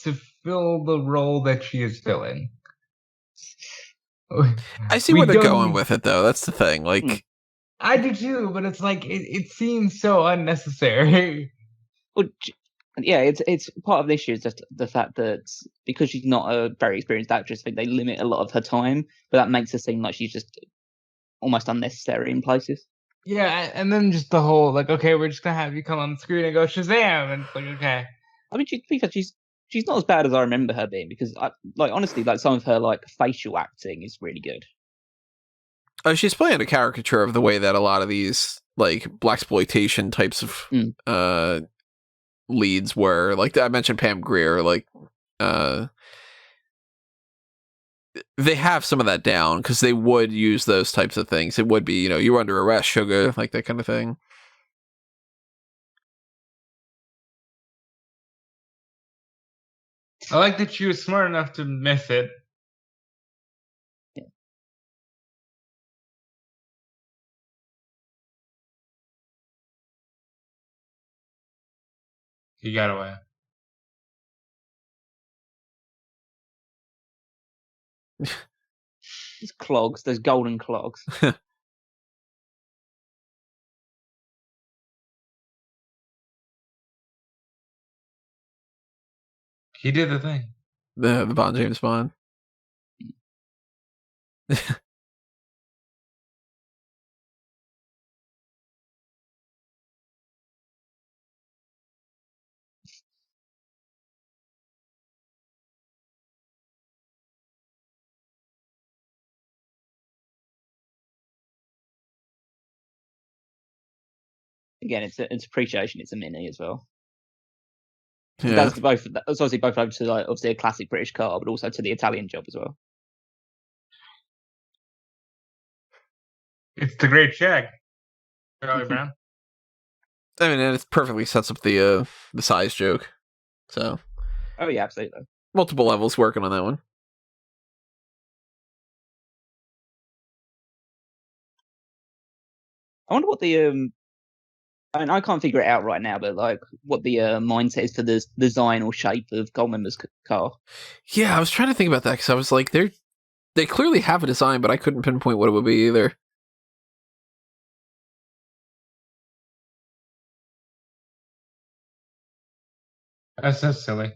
to fill the role that she is filling. I see where they're going with it, though. That's the thing. Like, I do too, but it's like it seems so unnecessary. Well, yeah, it's part of the issue is just the fact that because she's not a very experienced actress, I think they limit a lot of her time, but that makes her seem like she's just almost unnecessary in places. Yeah, and then just the whole like, okay, we're just gonna have you come on the screen and go Shazam, and it's like, okay. I mean, she's not as bad as I remember her being because, honestly, like some of her like facial acting is really good. Oh, she's playing a caricature of the way that a lot of these like blaxploitation types of leads were. Like I mentioned, Pam Grier. Like they have some of that down because they would use those types of things. It would be, you know, you're under arrest, sugar, like that kind of thing. I like that she was smart enough to miss it. Yeah. He got away. These clogs, those golden clogs. He did the thing. The Bond, James Bond. again, it's appreciation. It's a mini as well. Yeah. That's obviously both over to like obviously a classic British car, but also to the Italian job as well. It's the Great Shag. Charlie Brown. I mean, it perfectly sets up the size joke. So. Oh yeah, absolutely. Multiple levels working on that one. I wonder what the I mean, I can't figure it out right now, but like what the mindset is for the design or shape of Goldmember's car. Yeah, I was trying to think about that because I was like, they clearly have a design, but I couldn't pinpoint what it would be either. That's so silly.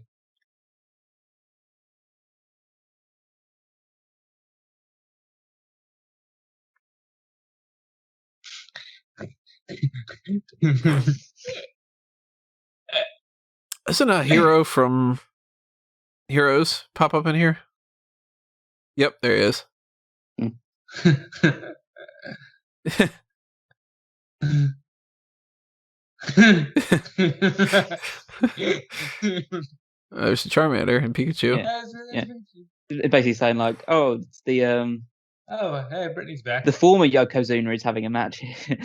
Isn't a hero from Heroes pop up in here? Yep, there he is. There's the Charmander and Pikachu. Yeah. It's basically saying like, oh, it's the oh, hey, Britney's back. The former Yokozuna is having a match here.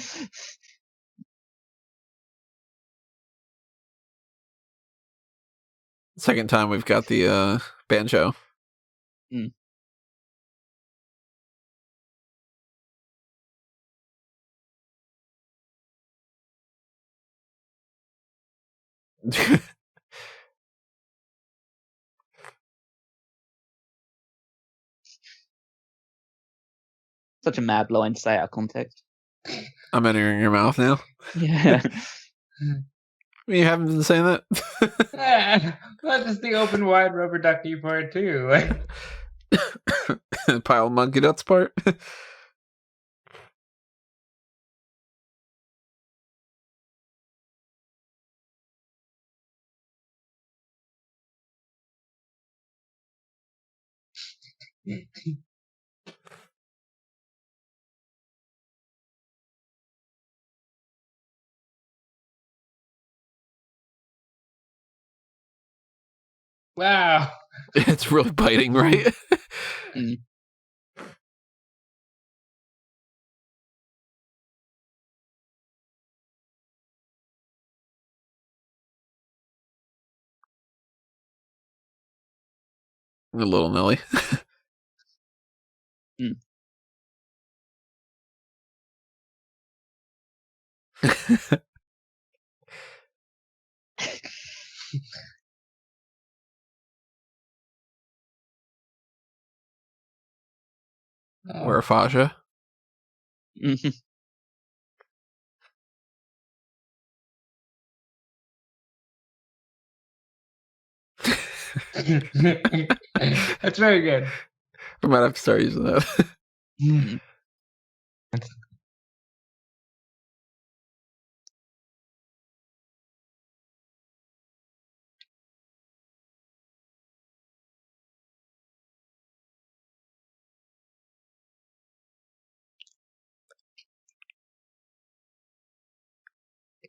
Second time we've got the banjo. Mm. Such a mad line to say out of context. I'm entering your mouth now. Yeah. You haven't been saying that? That's just the open wide rubber ducky part too. Like Pile of monkey nuts part. wow. It's really biting, right? Mm. A little Nelly. Mm. Or a fascia. Mhm. That's very good. I might have to start using that. Mm.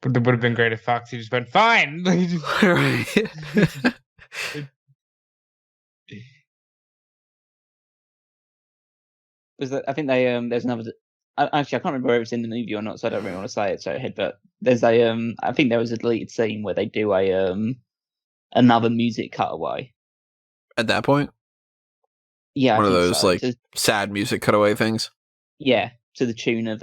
But it would have been great if Foxxy just went, fine! Right. I think they there's another. Actually, I can't remember if it's in the movie or not, so I don't really want to say it straight ahead. But there's a I think there was a deleted scene where they do a another music cutaway. At that point? Yeah, One I of think those so. like sad music cutaway things. Yeah, to the tune of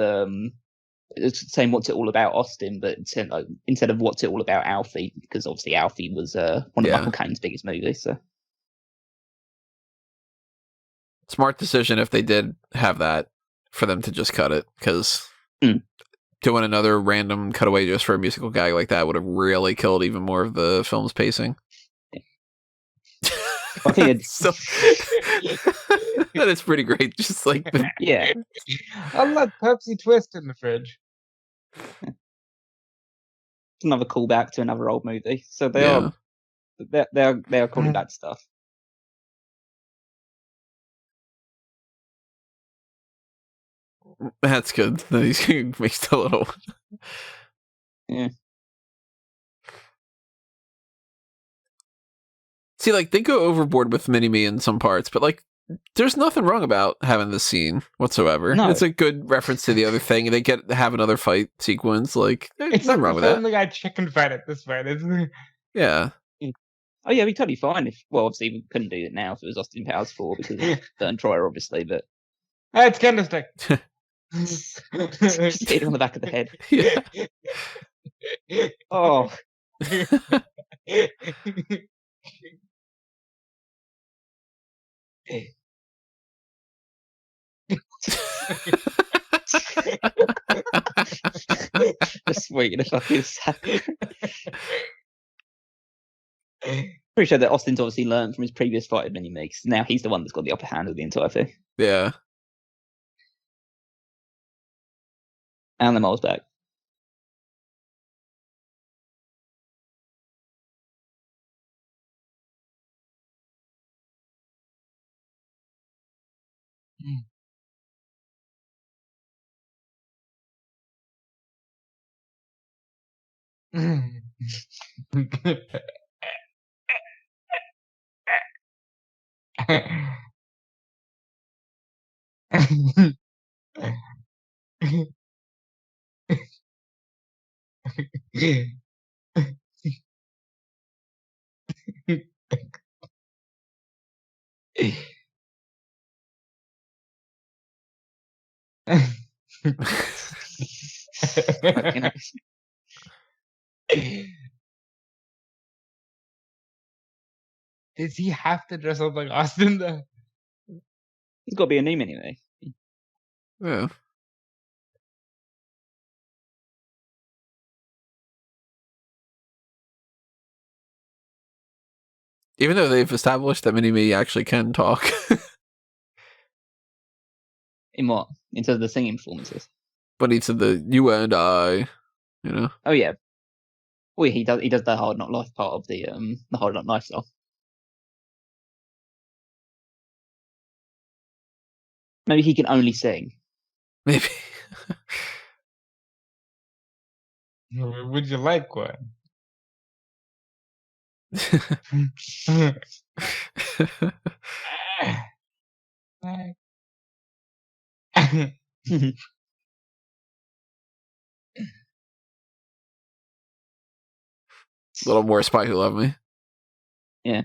it's saying "What's It All About, Austin," but instead of "What's It All About, Alfie," because obviously Alfie was one of Michael Caine's biggest movies. So Smart decision if they did have that for them to just cut it, because doing another random cutaway just for a musical gag like that would have really killed even more of the film's pacing. I think it's that is pretty great. Just like yeah, I love Pepsi Twist in the fridge. another callback to another old movie. So they are calling back stuff. That's good. He's makes a little. Yeah. See, like, they go overboard with Mini-Me in some parts, but, like, there's nothing wrong about having this scene whatsoever. No. It's a good reference to the other thing. They get to have another fight sequence. Like, there's It's nothing like wrong the with that. Family Guy chicken fight at this point, isn't it? Yeah. Oh yeah, we totally fine if. Well, obviously we couldn't do it now if it was Austin Powers 4 because of Verne Troyer, obviously. But It's candlestick. just hit him on the back of the head. Yeah. Oh, just waiting to fucking sack. Pretty sure that Austin's obviously learned from his previous fight with Mini-Me. Now he's the one that's got the upper hand of the entire thing. Yeah. And the mole's back. Fucking hell. Does he have to dress up like Austin though? He's got to be a name anyway. Yeah. Even though they've established that Mini-Me actually can talk. In what? In terms of the singing performances? But he said the you and I, you know. Oh yeah. Well, he does. He does the Hard Knock Life part of the Hard Knock Life song. Maybe he can only sing. Maybe. Would you like one? A little more Spy Who Loved Me. Yeah.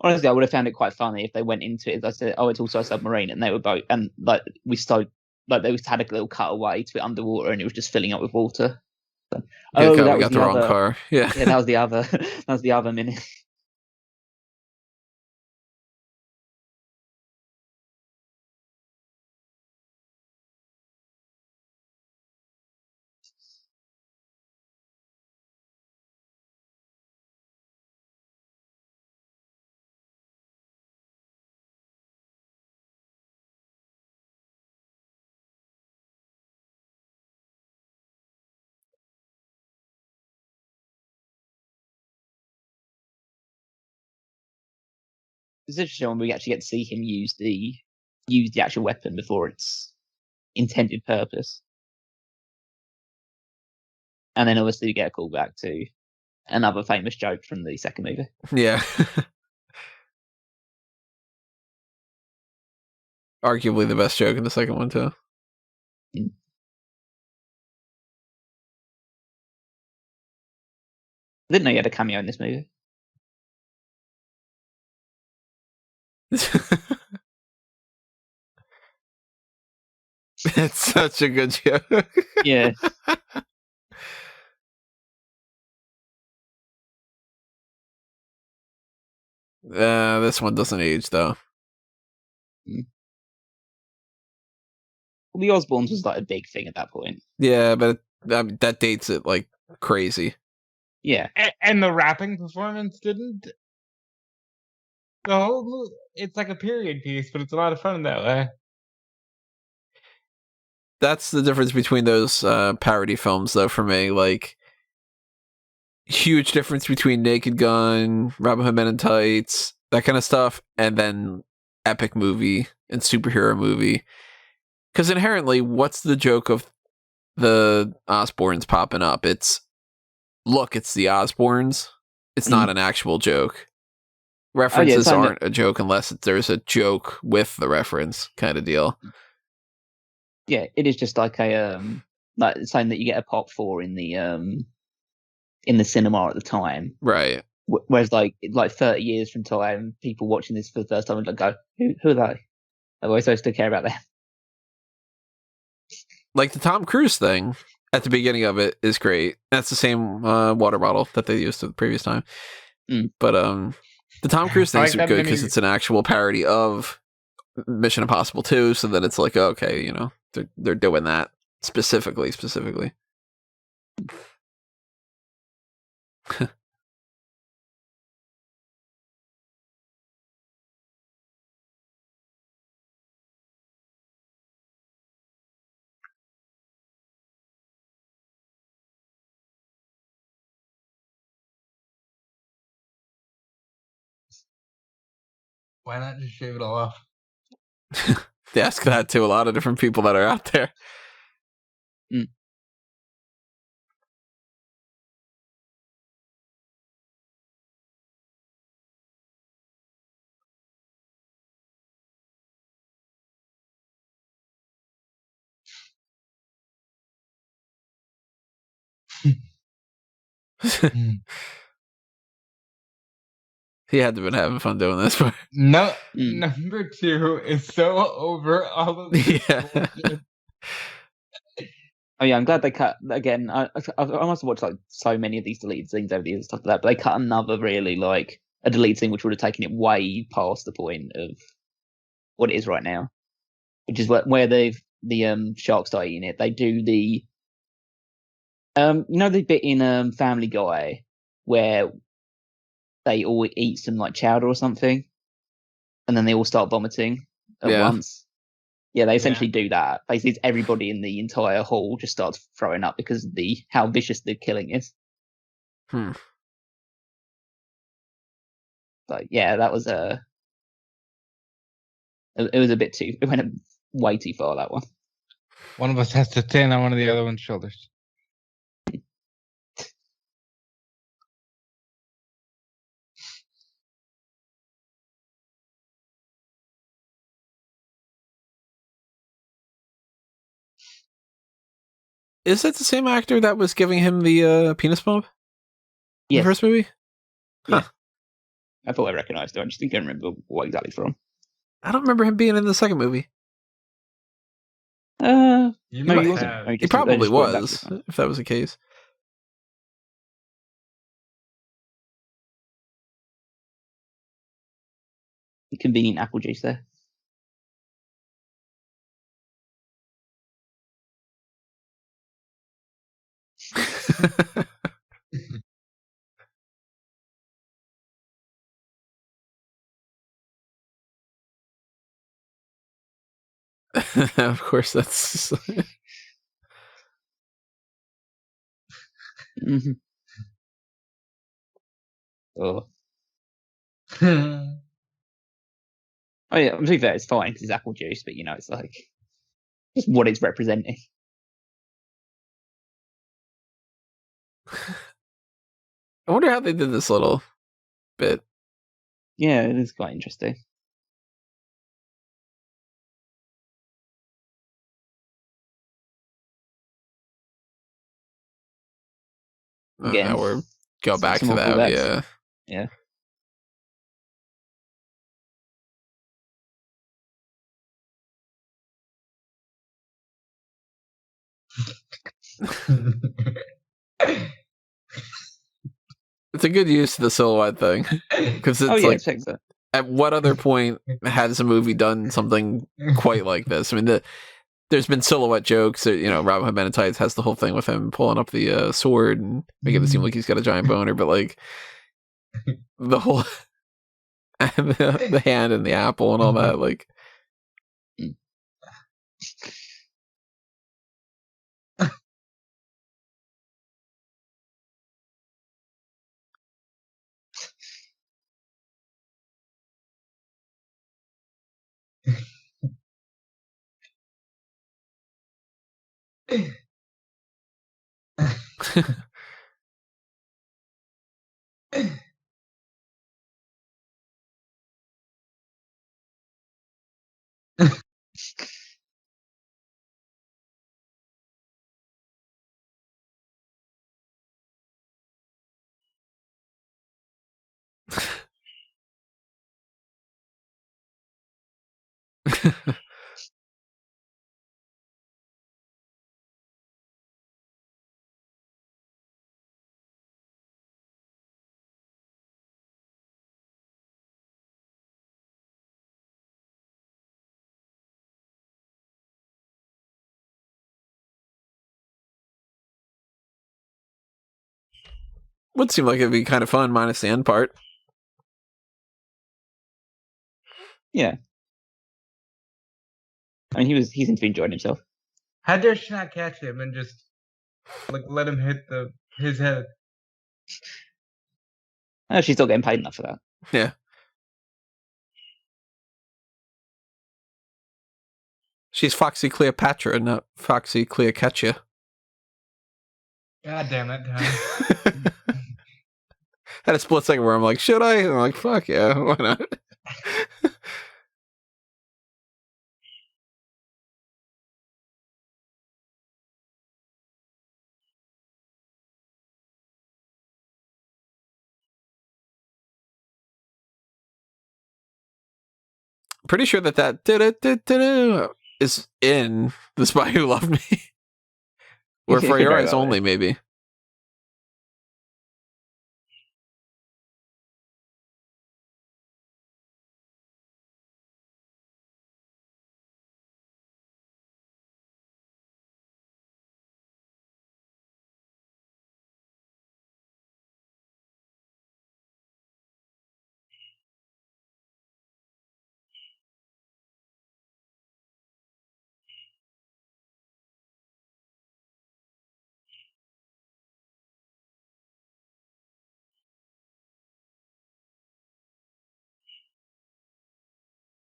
Honestly, I would have found it quite funny if they went into it. As I said, oh, it's also a submarine, and they were both, and like we started, like they had a little cutaway to it underwater, and it was just filling up with water. So, Yeah, that we got the wrong car. Yeah. Yeah, that was the other. That was the other minute. It's interesting when we actually get to see him use the actual weapon before its intended purpose, and then obviously we get a callback to another famous joke from the second movie. Yeah. Arguably the best joke in the second one, too. Mm. I didn't know you had a cameo in this movie. It's such a good joke. Yeah. This one doesn't age, though. Well, the Osbournes was like a big thing at that point. Yeah, but that dates it like crazy. Yeah. And the rapping performance didn't. The whole movie, it's like a period piece, but it's a lot of fun that way. That's the difference between those parody films, though, for me. Like, huge difference between Naked Gun, Robin Hood Men in Tights, that kind of stuff, and then epic movie and superhero movie. Because inherently, what's the joke of the Osbournes popping up? It's the Osbournes. It's not an actual joke. References aren't a joke unless there's a joke with the reference kind of deal. Yeah, it is just like a like something that you get a pop for in the cinema at the time, right? Whereas like 30 years from time, people watching this for the first time would go, "Who are they? Are we supposed to care about them?" Like the Tom Cruise thing at the beginning of it is great. That's the same water bottle that they used the previous time. But the Tom Cruise thing is good because it's an actual parody of Mission Impossible 2. So then it's like, okay, you know, they're doing that specifically. Why not just shave it all off? They ask that to a lot of different people that are out there. He had to have been having fun doing this. But no, number 2 is so over all of this. Yeah. Oh yeah, I'm glad they cut again. I must have watched like so many of these deleted scenes over the years and stuff like that, but they cut another really like a deleted scene which would have taken it way past the point of what it is right now, which is where the sharks start eating it. They do the you know the bit in Family Guy where they all eat some like chowder or something, and then they all start vomiting at once. Yeah, they essentially do that. Basically, everybody in the entire hall just starts throwing up because of how vicious the killing is. But yeah, that was it was a bit too. It went way too far, that one. One of us has to stand on one of the other one's shoulders. Is it the same actor that was giving him the penis bump? Yes. In the first movie? Huh. Yeah. I thought I recognized him. I just didn't remember what exactly from. I don't remember him being in the second movie. No, he wasn't. He probably was, if that was the case. Convenient apple juice there. Of course, that's. Oh. Oh yeah, to be fair, it's fine because it's apple juice, but you know, it's like just what it's representing. I wonder how they did this little bit. Yeah, it is quite interesting. Again, now we're go back to that. Yeah. Yeah. It's a good use of the silhouette thing because it's at what other point has a movie done something quite like this? I mean, there's been silhouette jokes. You know, Robin Hood Men in Tights has the whole thing with him pulling up the sword and making it seem like he's got a giant boner, but like the whole the hand and the apple and all that, like. Would seem like it'd be kind of fun, minus the end part. Yeah. I mean, he seemed to be enjoying himself. How dare she not catch him and just let him hit his head? Oh, she's still getting paid enough for that. Yeah. She's Foxxy Cleopatra, not Foxxy Cleopatra. God damn it, Tom. Had a split second where I'm like, should I? And I'm like, fuck yeah, why not? Pretty sure that is in The Spy Who Loved Me. Or For Your Eyes Only, maybe.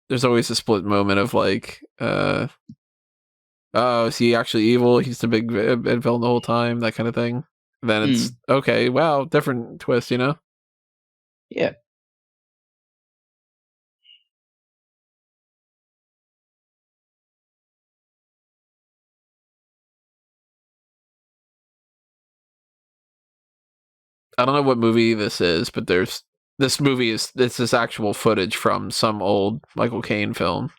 There's always a split moment of like, oh, is he actually evil? He's the big villain the whole time, that kind of thing. Then it's, okay, wow, different twist, you know? Yeah. I don't know what movie this is, but this is actual footage from some old Michael Caine film.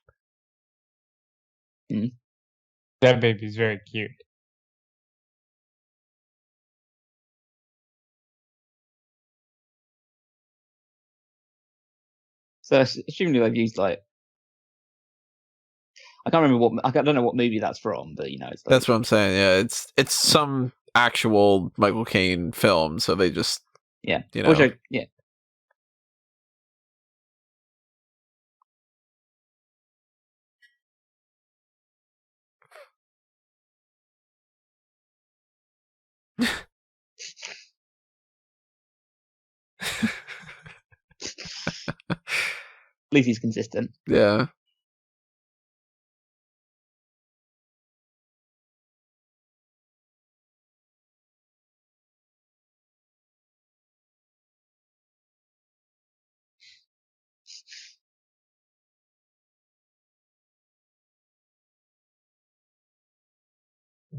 That baby's very cute. So assuming they've used like, I can't remember I don't know what movie that's from, but it's like, that's what I'm saying. Yeah, it's some actual Michael Caine film, so they just yeah, yeah. At least he's consistent. Yeah.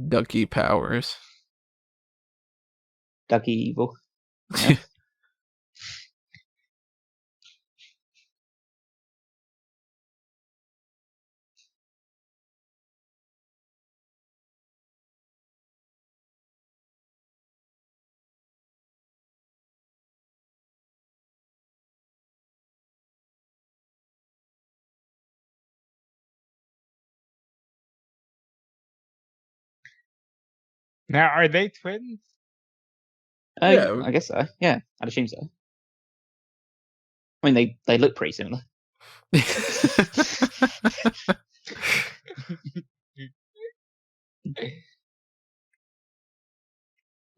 Ducky Powers. Ducky evil. Yeah. Now, are they twins? Yeah. I guess so. Yeah, I'd assume so. I mean, they look pretty similar.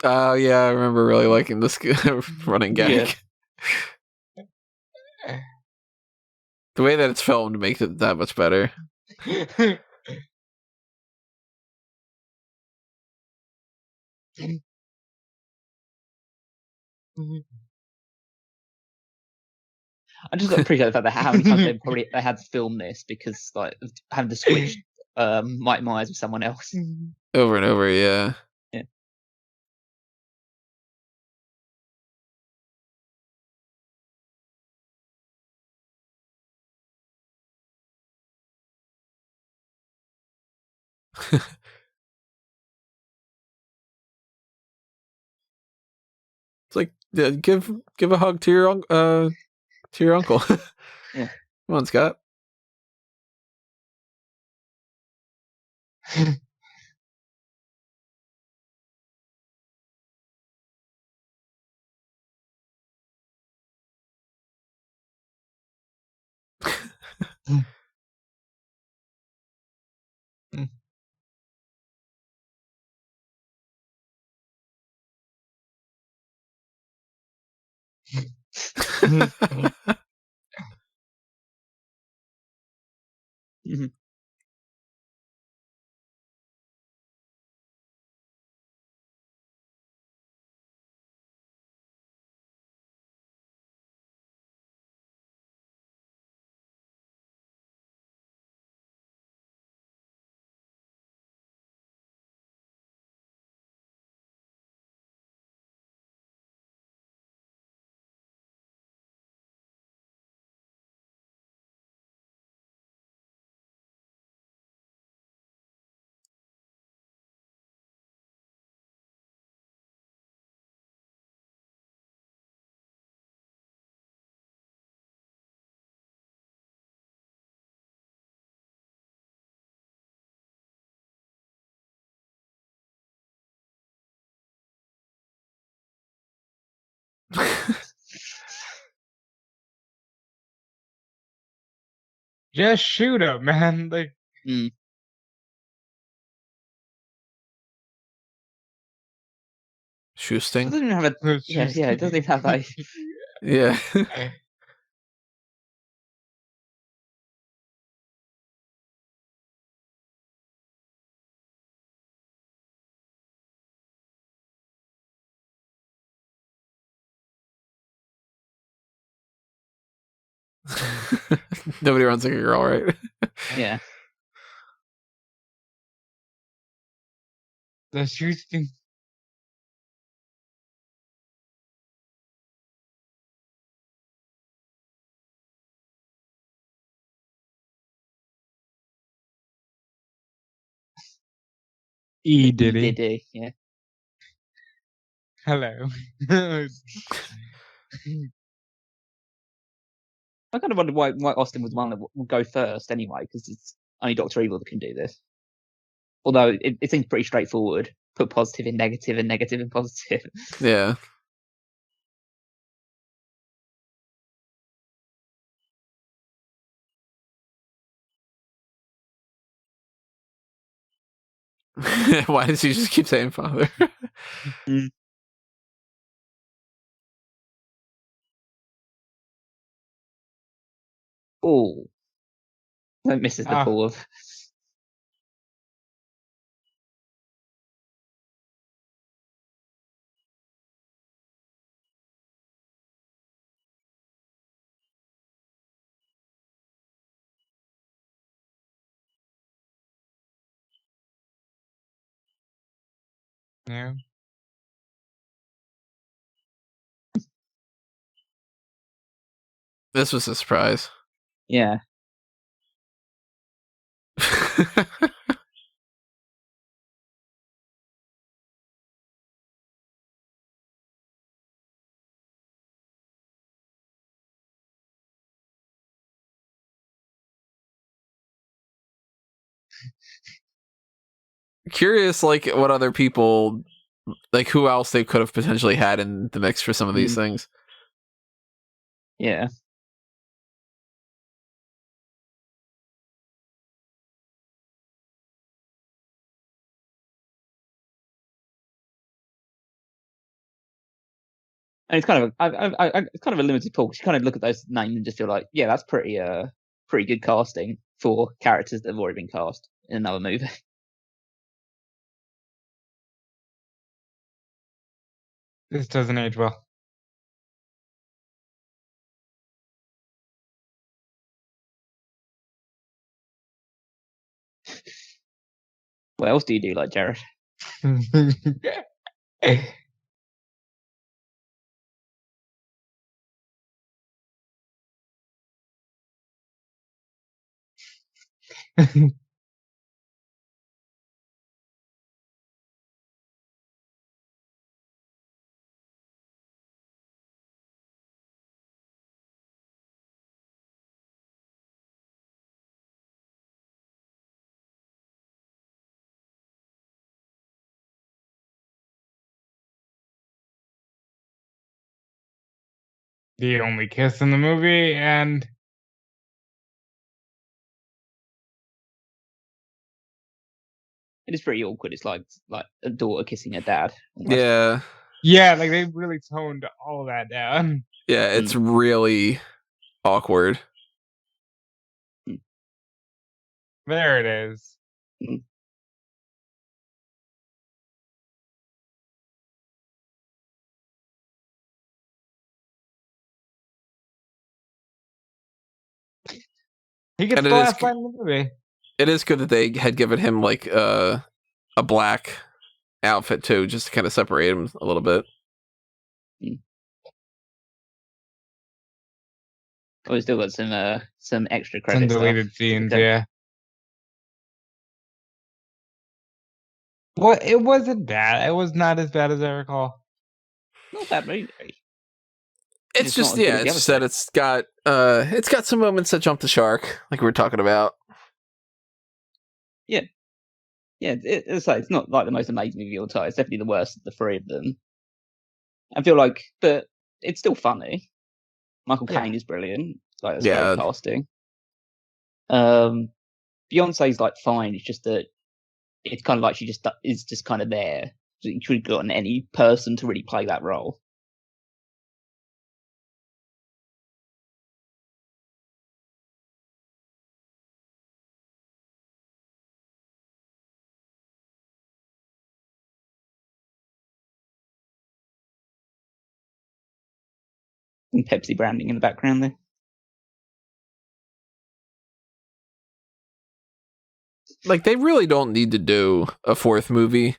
Oh yeah, I remember really liking this running gag. Yeah. The way that it's filmed makes it that much better. I just appreciate the fact that how many times they had to film this because like having to switch Mike Myers with someone else. Over and over, yeah. Yeah. It's like give a hug to your uncle. Yeah. Come on, Scott. Mhm. Just shoot him, man. Like, Shoesting. It doesn't even have a yeah. It doesn't even have a Yeah. Nobody runs like a girl, right? yeah. The shooting. Diddy. Yeah. Hello. I kind of wondered why Austin was the one that would go first anyway, because it's only Doctor Evil that can do this. Although it seems pretty straightforward. Put positive in negative and negative in positive. Yeah. Why does he just keep saying father? Oh. That misses the pool of. Yeah. This was a surprise. Yeah. Curious, like, what other people, like, who else they could have potentially had in the mix for some of these things. Yeah. And it's kind of it's kind of a limited pool. 'Cause you kind of look at those names and just feel like, yeah, that's pretty good casting for characters that have already been cast in another movie. This doesn't age well. What else do you do, like Jared? The only kiss in the movie, and It is pretty awkward. It's like a daughter kissing her dad. almost. Yeah. yeah, like they really toned all that down. Yeah, it's really awkward. There it is. He gets And the it is last line in the movie. It is good that they had given him like a black outfit too, just to kind of separate him a little bit. Oh, we still got some extra Some credits. deleted scenes, Okay. yeah. Well, it wasn't bad. It was not as bad as I recall. Not a bad movie. It's It's just not as good as yeah, the it's other just that it's got some moments that jump the shark, like we were talking about. Yeah, it's like it's not like the most amazing movie of all time. It's definitely the worst of the three of them. I feel like, but it's still funny. Michael Yeah. Caine is brilliant. Like that's Yeah. great casting. Beyonce's like fine. It's just that it's kind of like she just is just kind of there. So you could have gotten any person to really play that role. And Pepsi branding in the background there. Like they really don't need to do a fourth movie.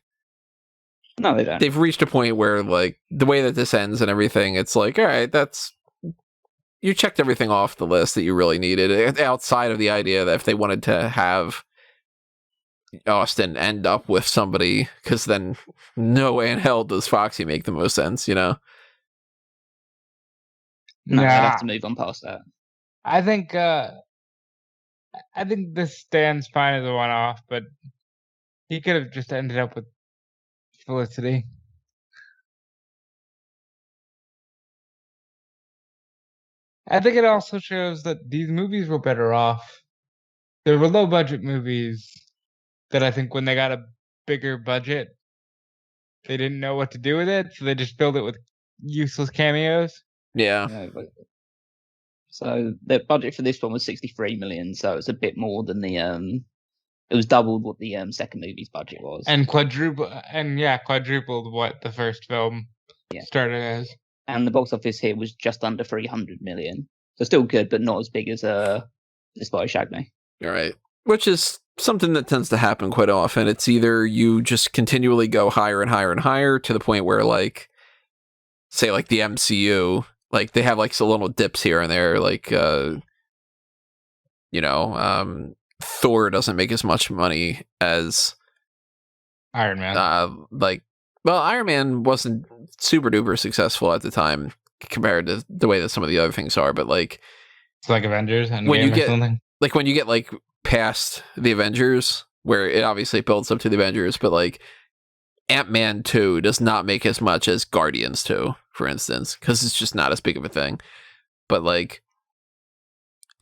No, they don't. They've reached a point where like the way that this ends and everything, it's like, all right, you checked everything off the list that you really needed, outside of the idea that if they wanted to have Austin end up with somebody, because then no way in hell does Foxxy make the most sense, you know? No, I'd Nah, have to move on past that. I think this stands fine as a one-off, but he could have just ended up with Felicity. I think it also shows that these movies were better off. They were low-budget movies that I think when they got a bigger budget, they didn't know what to do with it, so they just filled it with useless cameos. Yeah. So the budget for this one was 63 million, so it's a bit more than the it was doubled what the second movie's budget was. And quadrupled what the first film started as. And the box office here was just under 300 million. So still good, but not as big as Spy Shag Me. All right. Which is something that tends to happen quite often. It's either you just continually go higher and higher and higher to the point where, like, say, like the MCU, like they have like some little dips here and there, like, Thor doesn't make as much money as Iron Man. Iron Man wasn't super duper successful at the time compared to the way that some of the other things are, but like it's like Avengers and when you or get something. like when you get like past the Avengers, where it obviously builds up to the Avengers, but like Ant-Man 2 does not make as much as Guardians 2, for instance, because it's just not as big of a thing. But like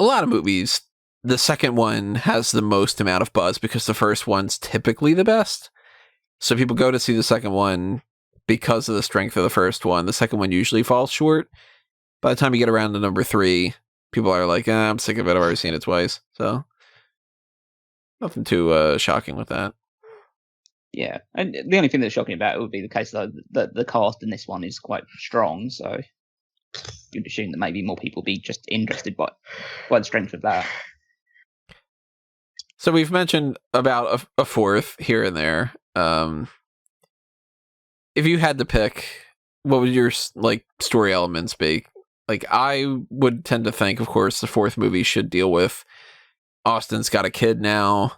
a lot of movies, the second one has the most amount of buzz because the first one's typically the best. So people go to see the second one because of the strength of the first one. The second one usually falls short. By the time you get around to number 3, people are like, I'm sick of it. I've already seen it twice. So nothing too shocking with that. Yeah, and the only thing that's shocking about it would be the case that the cast in this one is quite strong, so you'd assume that maybe more people be just interested by the strength of that. So we've mentioned about a fourth here and there. If you had to pick, what would your like story elements be? Like, I would tend to think, of course, the fourth movie should deal with Austin's got a kid now,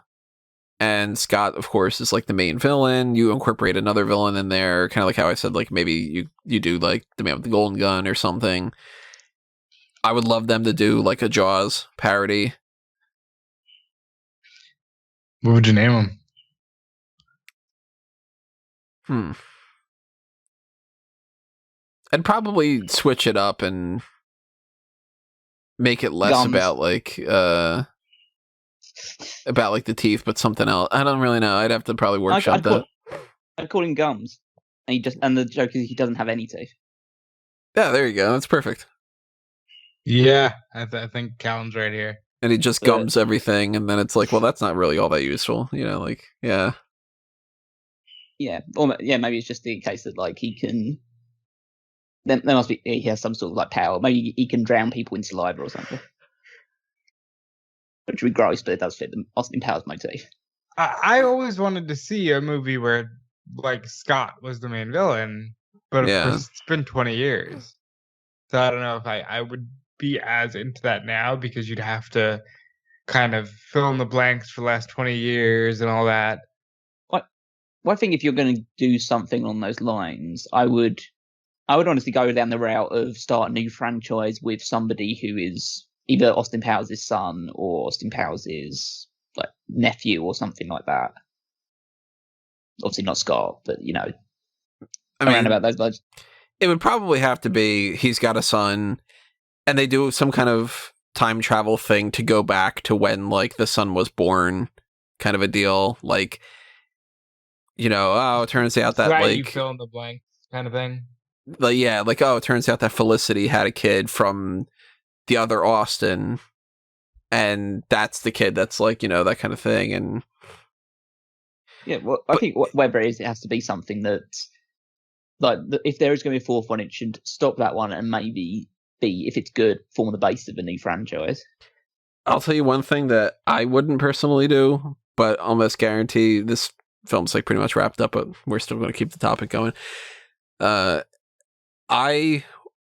and Scott, of course, is like the main villain. You incorporate another villain in there, kind of like how I said, like maybe you do like the man with the golden gun or something. I would love them to do like a Jaws parody. What would you name him? I'd probably switch it up and make it less Gums. about like the teeth, but something else. I don't really know. I'd have to probably workshop that. I'd call him Gums, and the joke is he doesn't have any teeth. Yeah, there you go. That's perfect. Yeah, I think Callum's right here. And he just gums everything, and then it's like, well, that's not really all that useful, you know? Like, yeah. Yeah, or yeah, maybe it's just the case that like he can. There must be he has some sort of like power. Maybe he can drown people in saliva or something. Which would be gross, but it does fit the Austin Powers motif. I always wanted to see a movie where like Scott was the main villain, but of course it's been 20 years. So I don't know if I would be as into that now, because you'd have to kind of fill in the blanks for the last 20 years and all that. Well, I think if you're going to do something on those lines, I would honestly go down the route of start a new franchise with somebody who is either Austin Powers' son or Austin Powers' like nephew or something like that. Obviously not Scott, but you know, around about those lines. It would probably have to be he's got a son, and they do some kind of time travel thing to go back to when like the son was born, kind of a deal. Like, you know, oh, it turns out that like you fill in the blanks kind of thing. Like, yeah, like, oh, it turns out that Felicity had a kid from the other Austin, and that's the kid that's like, you know, that kind of thing. And yeah, well, I think whatever it is, it has to be something that, like, if there is going to be a fourth one, it should stop that one and maybe be, if it's good, form the base of a new franchise. I'll tell you one thing that I wouldn't personally do, but almost guarantee this film's like pretty much wrapped up, but we're still going to keep the topic going. I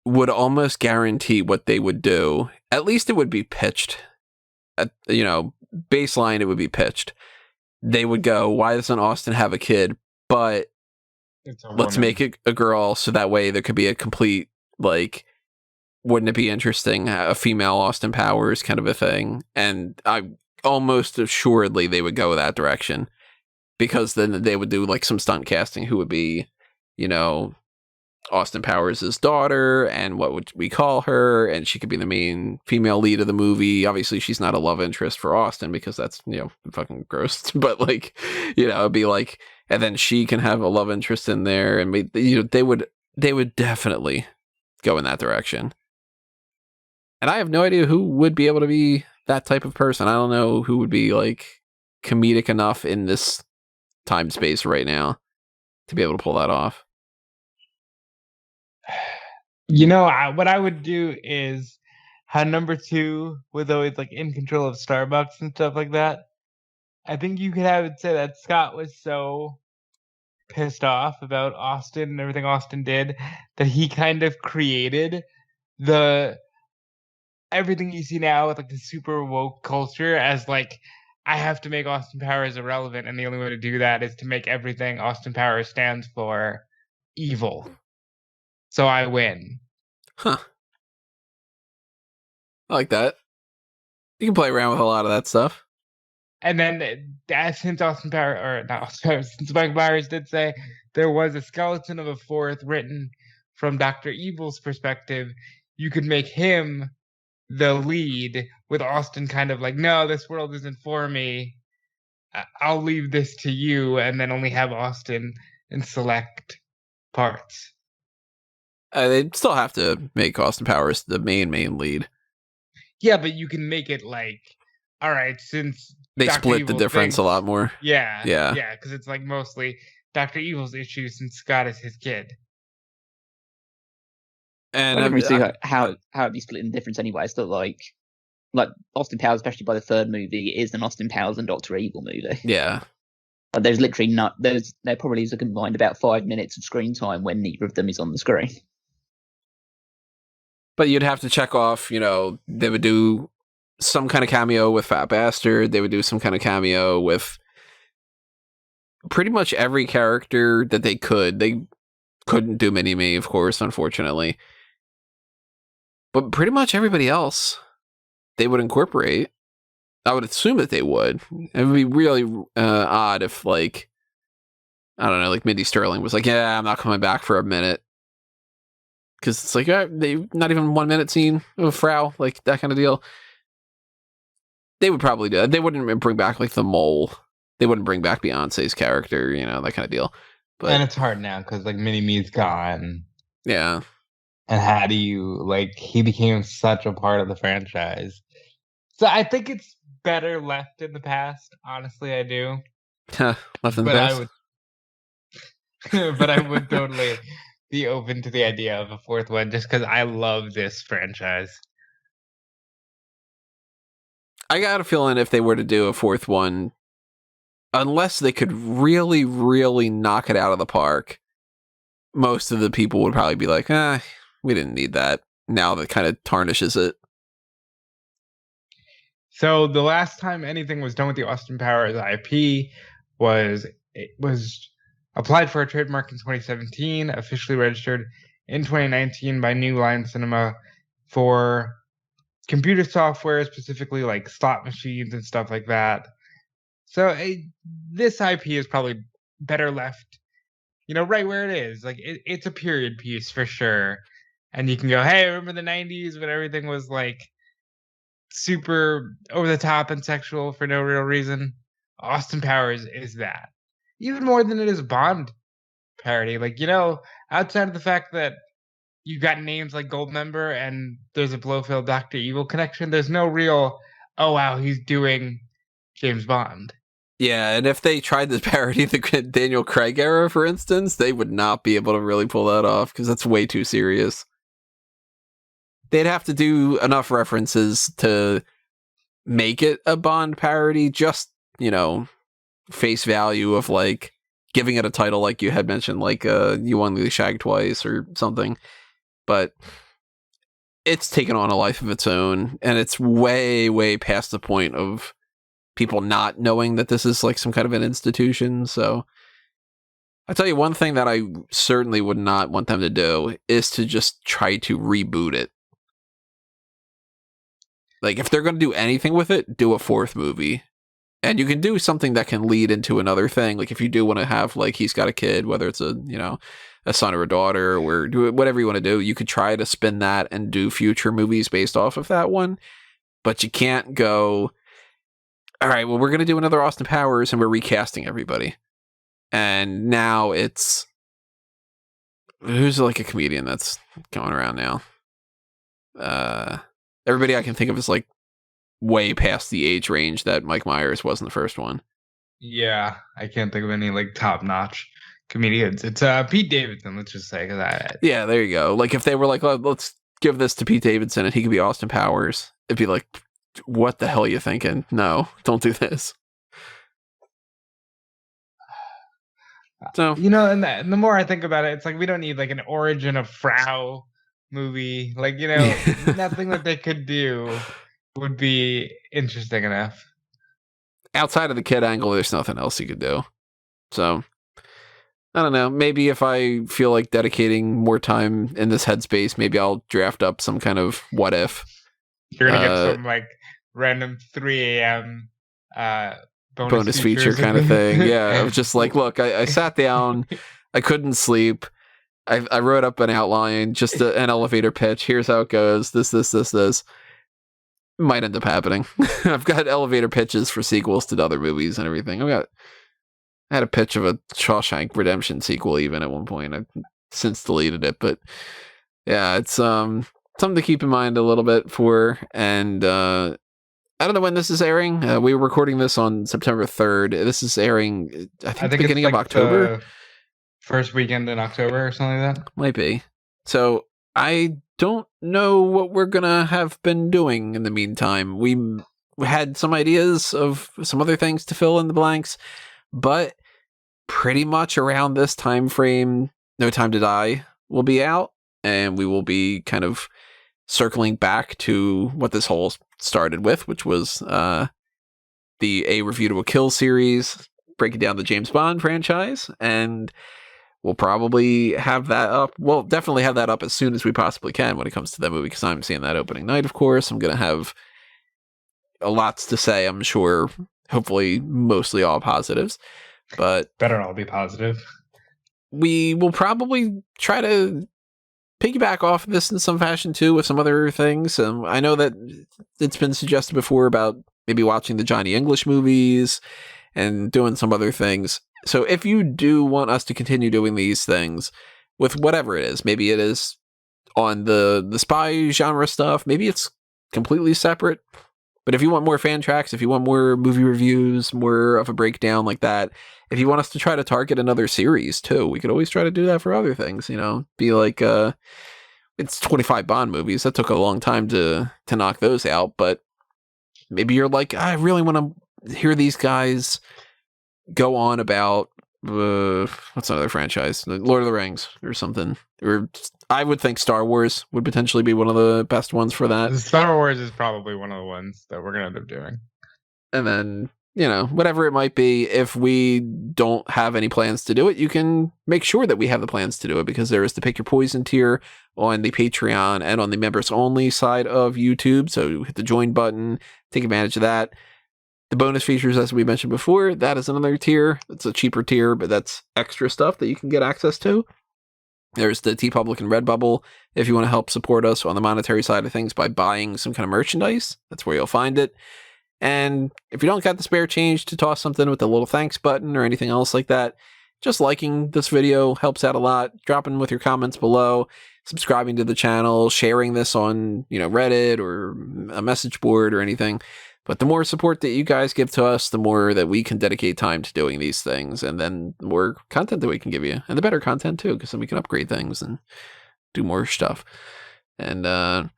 would almost guarantee what they would do. At least it would be pitched. You know, baseline, it would be pitched. They would go, why doesn't Austin have a kid? But let's make it a girl, so that way there could be a complete, like, wouldn't it be interesting, a female Austin Powers kind of a thing? And I almost assuredly they would go that direction, because then they would do like some stunt casting who would be, you know, Austin Powers' daughter, and what would we call her, and she could be the main female lead of the movie. Obviously she's not a love interest for Austin, because that's, you know, fucking gross, but like, you know, it'd be like, and then she can have a love interest in there, and you know, they would definitely go in that direction. And I have no idea who would be able to be that type of person. I don't know who would be like comedic enough in this time space right now to be able to pull that off. You know, what I would do is how number 2 was always like in control of Starbucks and stuff like that. I think you could have it say that Scott was so pissed off about Austin and everything Austin did that he kind of created everything you see now with like the super woke culture as like, I have to make Austin Powers irrelevant, and the only way to do that is to make everything Austin Powers stands for evil. So I win. Huh. I like that. You can play around with a lot of that stuff. And then, since Austin Powers, or not Austin Powers, since Mike Myers did say there was a skeleton of a fourth written from Dr. Evil's perspective, you could make him the lead, with Austin kind of like, no, this world isn't for me. I'll leave this to you, and then only have Austin in select parts. They'd still have to make Austin Powers the main lead. Yeah, but you can make it like all right, since They Dr. split the Evil difference a thinks- lot more. Yeah, Yeah. yeah, because it's like mostly Dr. Evil's issue since Scott is his kid. And I don't really see how it'd be split in difference anyway. It's still like Austin Powers, especially by the third movie, is an Austin Powers and Dr. Evil movie. yeah. But there's literally there probably is a combined about 5 minutes of screen time when neither of them is on the screen. But you'd have to check off, you know, they would do some kind of cameo with Fat Bastard. They would do some kind of cameo with pretty much every character that they could. They couldn't do Mini-Me, of course, unfortunately. But pretty much everybody else, they would incorporate. I would assume that they would. It would be really odd if, like, I don't know, like Mindy Sterling was like, yeah, I'm not coming back for a minute. Because it's like, they not even 1 minute scene of Frau, like that kind of deal. They would probably do that. They wouldn't bring back like the mole. They wouldn't bring back Beyonce's character, you know, that kind of deal. But And it's hard now because like Mini-Me's gone. yeah, And how do you like he became such a part of the franchise. So I think it's better left in the past. Honestly, I do. left in the But past. I would totally be open to the idea of a fourth one just because I love this franchise. I got a feeling if they were to do a fourth one, unless they could really, really knock it out of the park, most of the people would probably be like, we didn't need that. Now that kind of tarnishes it. So the last time anything was done with the Austin Powers IP was applied for a trademark in 2017, officially registered in 2019 by New Line Cinema for computer software, specifically like slot machines and stuff like that. So this IP is probably better left, you know, right where it is. Like it's a period piece for sure. And you can go, hey, remember the 90s when everything was like super over the top and sexual for no real reason? Austin Powers is that. Even more than it is a Bond parody. Like, you know, outside of the fact that you got names like Goldmember and there's a Blofeld Dr. Evil connection, there's no real, oh wow, he's doing James Bond. Yeah, and if they tried to parody the Daniel Craig era, for instance, they would not be able to really pull that off because that's way too serious. They'd have to do enough references to make it a Bond parody, just, you know, face value of like giving it a title like you had mentioned, like You Only Shag Twice or something. But it's taken on a life of its own, and it's way, way past the point of people not knowing that this is like some kind of an institution. So I'll tell you one thing that I certainly would not want them to do is to just try to reboot it. Like, if they're going to do anything with it, do a fourth movie. And you can do something that can lead into another thing. Like, if you do want to have, like, he's got a kid, whether it's a, you know, a son or a daughter, or do it, whatever you want to do, you could try to spin that and do future movies based off of that one. But you can't go, all right, well, we're going to do another Austin Powers and we're recasting everybody. And now it's, who's like a comedian that's going around now? Everybody I can think of is like way past the age range that Mike Myers was in the first one. Yeah, I can't think of any like top-notch comedians. It's Pete Davidson, let's just say. Yeah, there you go. Like if they were like, let's give this to Pete Davidson and he could be Austin Powers, it'd be like, what the hell are you thinking? No, don't do this. So, you know, and the more I think about it, it's like we don't need like an origin of Frau movie. Like, you know, nothing that they could do would be interesting enough. Outside of the kid angle, there's nothing else you could do. So, I don't know. Maybe if I feel like dedicating more time in this headspace, maybe I'll draft up some kind of what if. You're gonna get some like random 3 a.m. bonus feature kind of thing. Yeah, I was just like, look, I sat down, I couldn't sleep. I wrote up an outline, just an elevator pitch. Here's how it goes. This. Might end up happening. I've got elevator pitches for sequels to other movies and everything. I had a pitch of a Shawshank Redemption sequel even at one point. I've since deleted it, but yeah, it's something to keep in mind a little bit for. And I don't know when this is airing. We were recording this on September 3rd. This is airing, I think beginning of October. The first weekend in October or something like that. Might be. So I don't know what we're going to have been doing in the meantime. We had some ideas of some other things to fill in the blanks, but pretty much around this time frame, No Time to Die will be out, and we will be kind of circling back to what this whole started with, which was the A Review to a Kill series, breaking down the James Bond franchise, and we'll probably have that up. We'll definitely have that up as soon as we possibly can when it comes to that movie, because I'm seeing that opening night, of course. I'm going to have a lots to say, I'm sure. Hopefully, mostly all positives, but better all be positive. We will probably try to piggyback off of this in some fashion too with some other things. I know that it's been suggested before about maybe watching the Johnny English movies and doing some other things. So if you do want us to continue doing these things with whatever it is, maybe it is on the spy genre stuff, maybe it's completely separate. But if you want more fan tracks, if you want more movie reviews, more of a breakdown like that, if you want us to try to target another series too, we could always try to do that for other things, you know, be like, it's 25 Bond movies. That took a long time to knock those out, but maybe you're like, I really want to hear these guys go on about, what's another franchise? Lord of the Rings or something. Or I would think Star Wars would potentially be one of the best ones for that. Star Wars is probably one of the ones that we're going to end up doing. And then, you know, whatever it might be, if we don't have any plans to do it, you can make sure that we have the plans to do it, because there is the Pick Your Poison tier on the Patreon and on the members only side of YouTube. So hit the join button, take advantage of that. The bonus features, as we mentioned before, that is another tier. It's a cheaper tier, but that's extra stuff that you can get access to. There's the TeePublic and Redbubble if you want to help support us on the monetary side of things by buying some kind of merchandise. That's where you'll find it. And if you don't got the spare change to toss something with the little thanks button or anything else like that, just liking this video helps out a lot. Dropping with your comments below, subscribing to the channel, sharing this on, you know, Reddit or a message board or anything. But the more support that you guys give to us, the more that we can dedicate time to doing these things, and then the more content that we can give you, and the better content too, because then we can upgrade things and do more stuff. And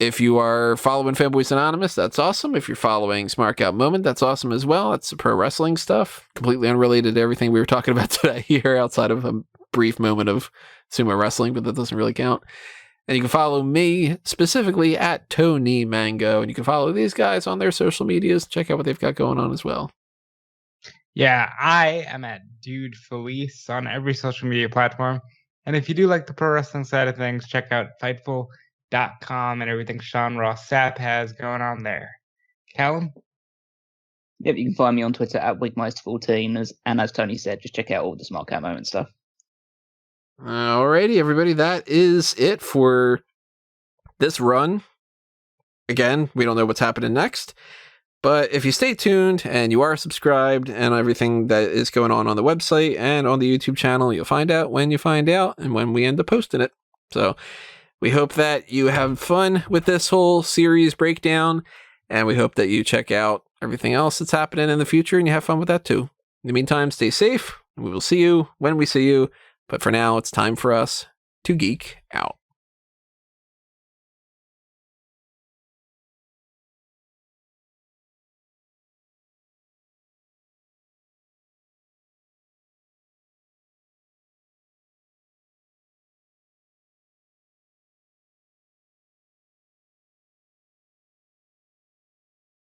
if you are following Fanboys Anonymous, that's awesome. If you're following Smart Out Moment, that's awesome as well. That's the pro wrestling stuff, completely unrelated to everything we were talking about today here, outside of a brief moment of sumo wrestling, but that doesn't really count. And you can follow me specifically at Tony Mango, and you can follow these guys on their social medias. Check out what they've got going on as well. Yeah, I am at DeFelice on every social media platform. And if you do like the pro wrestling side of things, check out Fightful.com and everything Sean Ross Sapp has going on there. Callum? Yep, you can find me on Twitter at Wigmeister14, and as Tony said, just check out all the Smart Cat Moment stuff. Alrighty, everybody, that is it for this run. Again, we don't know what's happening next, but if you stay tuned and you are subscribed and everything that is going on the website and on the YouTube channel, you'll find out when you find out and when we end up posting it. So we hope that you have fun with this whole series breakdown, and we hope that you check out everything else that's happening in the future and you have fun with that too. In the meantime, stay safe. We will see you when we see you. But for now, it's time for us to geek out.